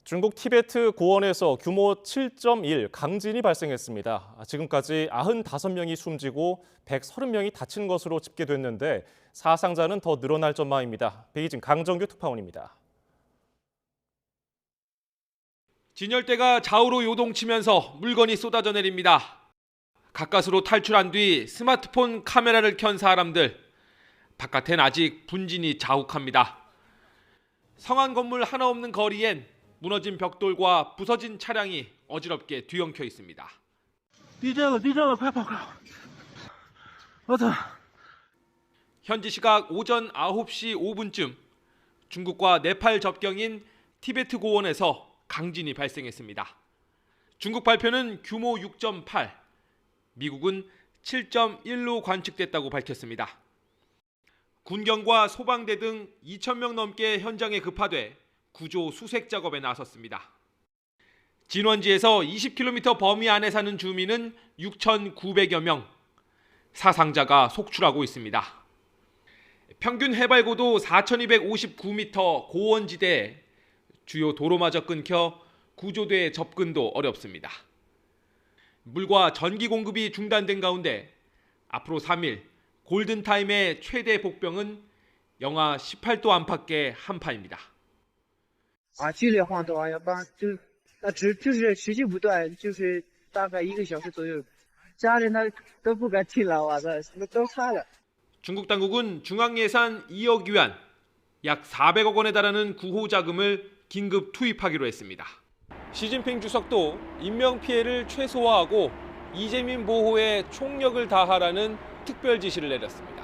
중국 티베트 고원에서 규모 7.1 강진이 발생했습니다. 지금까지 95명이 숨지고 130명이 다친 것으로 집계됐는데 사상자는 더 늘어날 전망입니다. 베이징 강정규 특파원입니다. 진열대가 좌우로 요동치면서 물건이 쏟아져 내립니다. 가까스로 탈출한 뒤 스마트폰 카메라를 켠 사람들. 바깥엔 아직 분진이 자욱합니다. 성한 건물 하나 없는 거리엔 무너진 벽돌과 부서진 차량이 어지럽게 뒤엉켜 있습니다. 현지 시각 오전 9시 5분쯤 중국과 네팔 접경인 티베트 고원에서 강진이 발생했습니다. 중국 발표는 규모 6.8, 미국은 7.1로 관측됐다고 밝혔습니다. 군경과 소방대 등 2,000명 넘게 현장에 급파돼 구조 수색 작업에 나섰습니다. 진원지에서 20km 범위 안에 사는 주민은 6,900여 명, 사상자가 속출하고 있습니다. 평균 해발고도 4,259m 고원지대에 주요 도로마저 끊겨 구조대 접근도 어렵습니다. 물과 전기 공급이 중단된 가운데 앞으로 3일 골든타임의 최대 복병은 영하 18도 안팎의 한파입니다. 剧烈晃动要帮就是持续不断，就是大概1个小时左右，家人都不敢听了，哇塞，都怕了。 중국 당국은 중앙 예산 2억 위안, 약 400억 원에 달하는 구호 자금을 긴급 투입하기로 했습니다. 시진핑 주석도 인명 피해를 최소화하고 이재민 보호에 총력을 다하라는 특별 지시를 내렸습니다.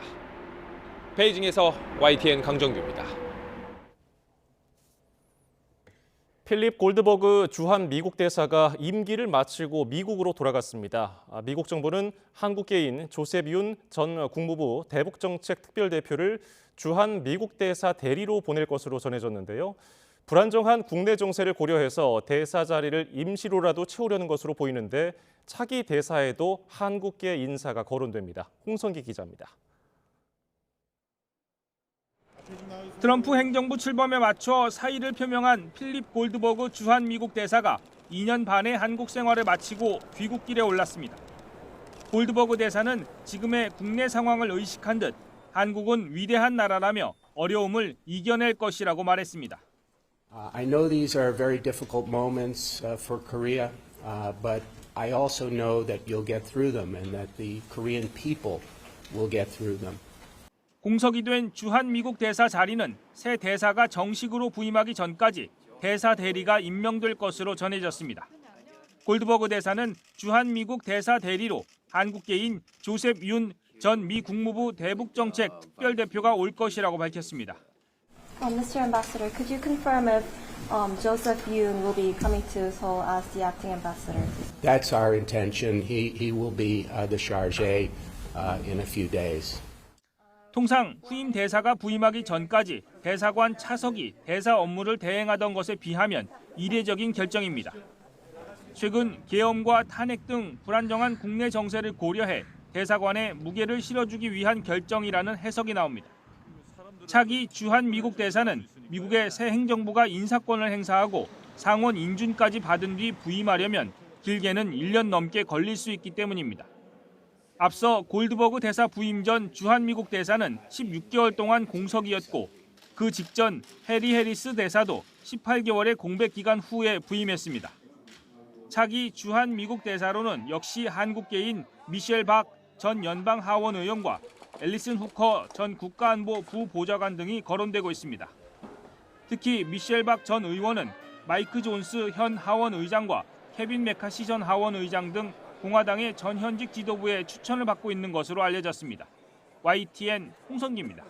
베이징에서 YTN 강정규입니다. 필립 골드버그 주한 미국 대사가 임기를 마치고 미국으로 돌아갔습니다. 미국 정부는 한국계인 조셉 윤 전 국무부 대북정책 특별대표를 주한 미국 대사 대리로 보낼 것으로 전해졌는데요. 불안정한 국내 정세를 고려해서 대사 자리를 임시로라도 채우려는 것으로 보이는데 차기 대사에도 한국계 인사가 거론됩니다. 홍성기 기자입니다. 트럼프 행정부 출범에 맞춰 사의를 표명한 필립 골드버그 주한 미국 대사가 2년 반의 한국 생활을 마치고 귀국길에 올랐습니다. 골드버그 대사는 지금의 국내 상황을 의식한 듯 한국은 위대한 나라라며 어려움을 이겨낼 것이라고 말했습니다. I know these are very difficult moments for Korea, but I also know that you'll get through them and that the Korean people will get through them. 공석이 된 주한 미국 대사 자리는 새 대사가 정식으로 부임하기 전까지 대사 대리가 임명될 것으로 전해졌습니다. 골드버그 대사는 주한 미국 대사 대리로 한국계인 조셉 윤 전 미 국무부 대북정책 특별대표가 올 것이라고 밝혔습니다. Mr. Ambassador, could you confirm if Joseph Yoon will be coming to Seoul as the acting ambassador? That's our intention. He will be the chargé in a few days. 통상 후임 대사가 부임하기 전까지 대사관 차석이 대사 업무를 대행하던 것에 비하면 이례적인 결정입니다. 최근 계엄과 탄핵 등 불안정한 국내 정세를 고려해 대사관에 무게를 실어주기 위한 결정이라는 해석이 나옵니다. 차기 주한 미국 대사는 미국의 새 행정부가 인사권을 행사하고 상원 인준까지 받은 뒤 부임하려면 길게는 1년 넘게 걸릴 수 있기 때문입니다. 앞서 골드버그 대사 부임 전 주한 미국 대사는 16개월 동안 공석이었고 그 직전 해리 해리스 대사도 18개월의 공백 기간 후에 부임했습니다. 차기 주한 미국 대사로는 역시 한국계인 미셸 박 전 연방 하원 의원과 앨리슨 후커 전 국가안보 부보좌관 등이 거론되고 있습니다. 특히 미셸 박 전 의원은 마이크 존스 현 하원 의장과 케빈 메카시 전 하원 의장 등 공화당의 전현직 지도부의 추천을 받고 있는 것으로 알려졌습니다. YTN 홍성기입니다.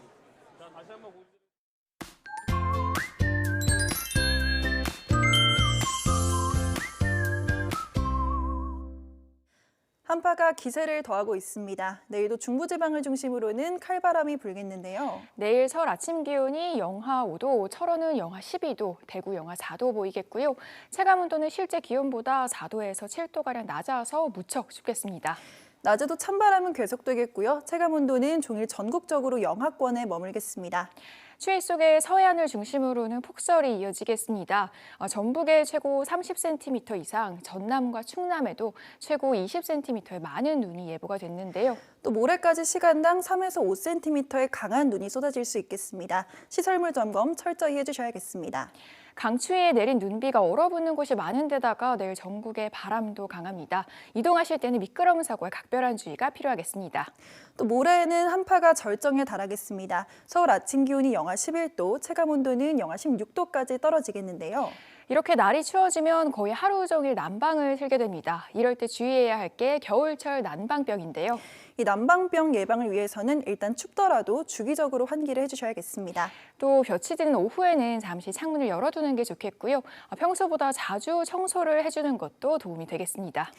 한파가 기세를 더하고 있습니다. 내일도 중부지방을 중심으로는 칼바람이 불겠는데요. 내일 서울 아침 기온이 영하 5도, 철원은 영하 12도, 대구 영하 4도 보이겠고요. 체감온도는 실제 기온보다 4도에서 7도가량 낮아서 무척 춥겠습니다. 낮에도 찬바람은 계속되겠고요. 체감온도는 종일 전국적으로 영하권에 머물겠습니다. 추위 속에 서해안을 중심으로는 폭설이 이어지겠습니다. 전북에 최고 30cm 이상, 전남과 충남에도 최고 20cm의 많은 눈이 예보가 됐는데요. 또 모레까지 시간당 3에서 5cm의 강한 눈이 쏟아질 수 있겠습니다. 시설물 점검 철저히 해주셔야겠습니다. 강추위에 내린 눈비가 얼어붙는 곳이 많은 데다가 내일 전국에 바람도 강합니다. 이동하실 때는 미끄러운 사고에 각별한 주의가 필요하겠습니다. 또 모레에는 한파가 절정에 달하겠습니다. 서울 아침 기온이 영하 11도, 체감온도는 영하 16도까지 떨어지겠는데요. 이렇게 날이 추워지면 거의 하루 종일 난방을 틀게 됩니다. 이럴 때 주의해야 할 게 겨울철 난방병인데요. 이 난방병 예방을 위해서는 일단 춥더라도 주기적으로 환기를 해주셔야겠습니다. 또 볕이 드는 오후에는 잠시 창문을 열어두는 게 좋겠고요. 평소보다 자주 청소를 해주는 것도 도움이 되겠습니다.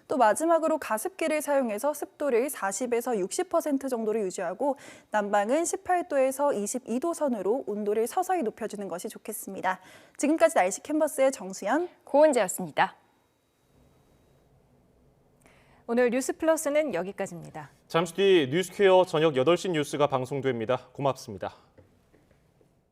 또 마지막으로 가습기를 사용해서 습도를 40에서 60% 정도로 유지하고 난방은 18도에서 22도 선으로 온도를 서서히 높여주는 것이 좋겠습니다. 지금까지 날씨 캔버스의 정수연, 고은재였습니다. 오늘 뉴스플러스는 여기까지입니다. 잠시 뒤 뉴스퀘어 저녁 8시 뉴스가 방송됩니다. 고맙습니다.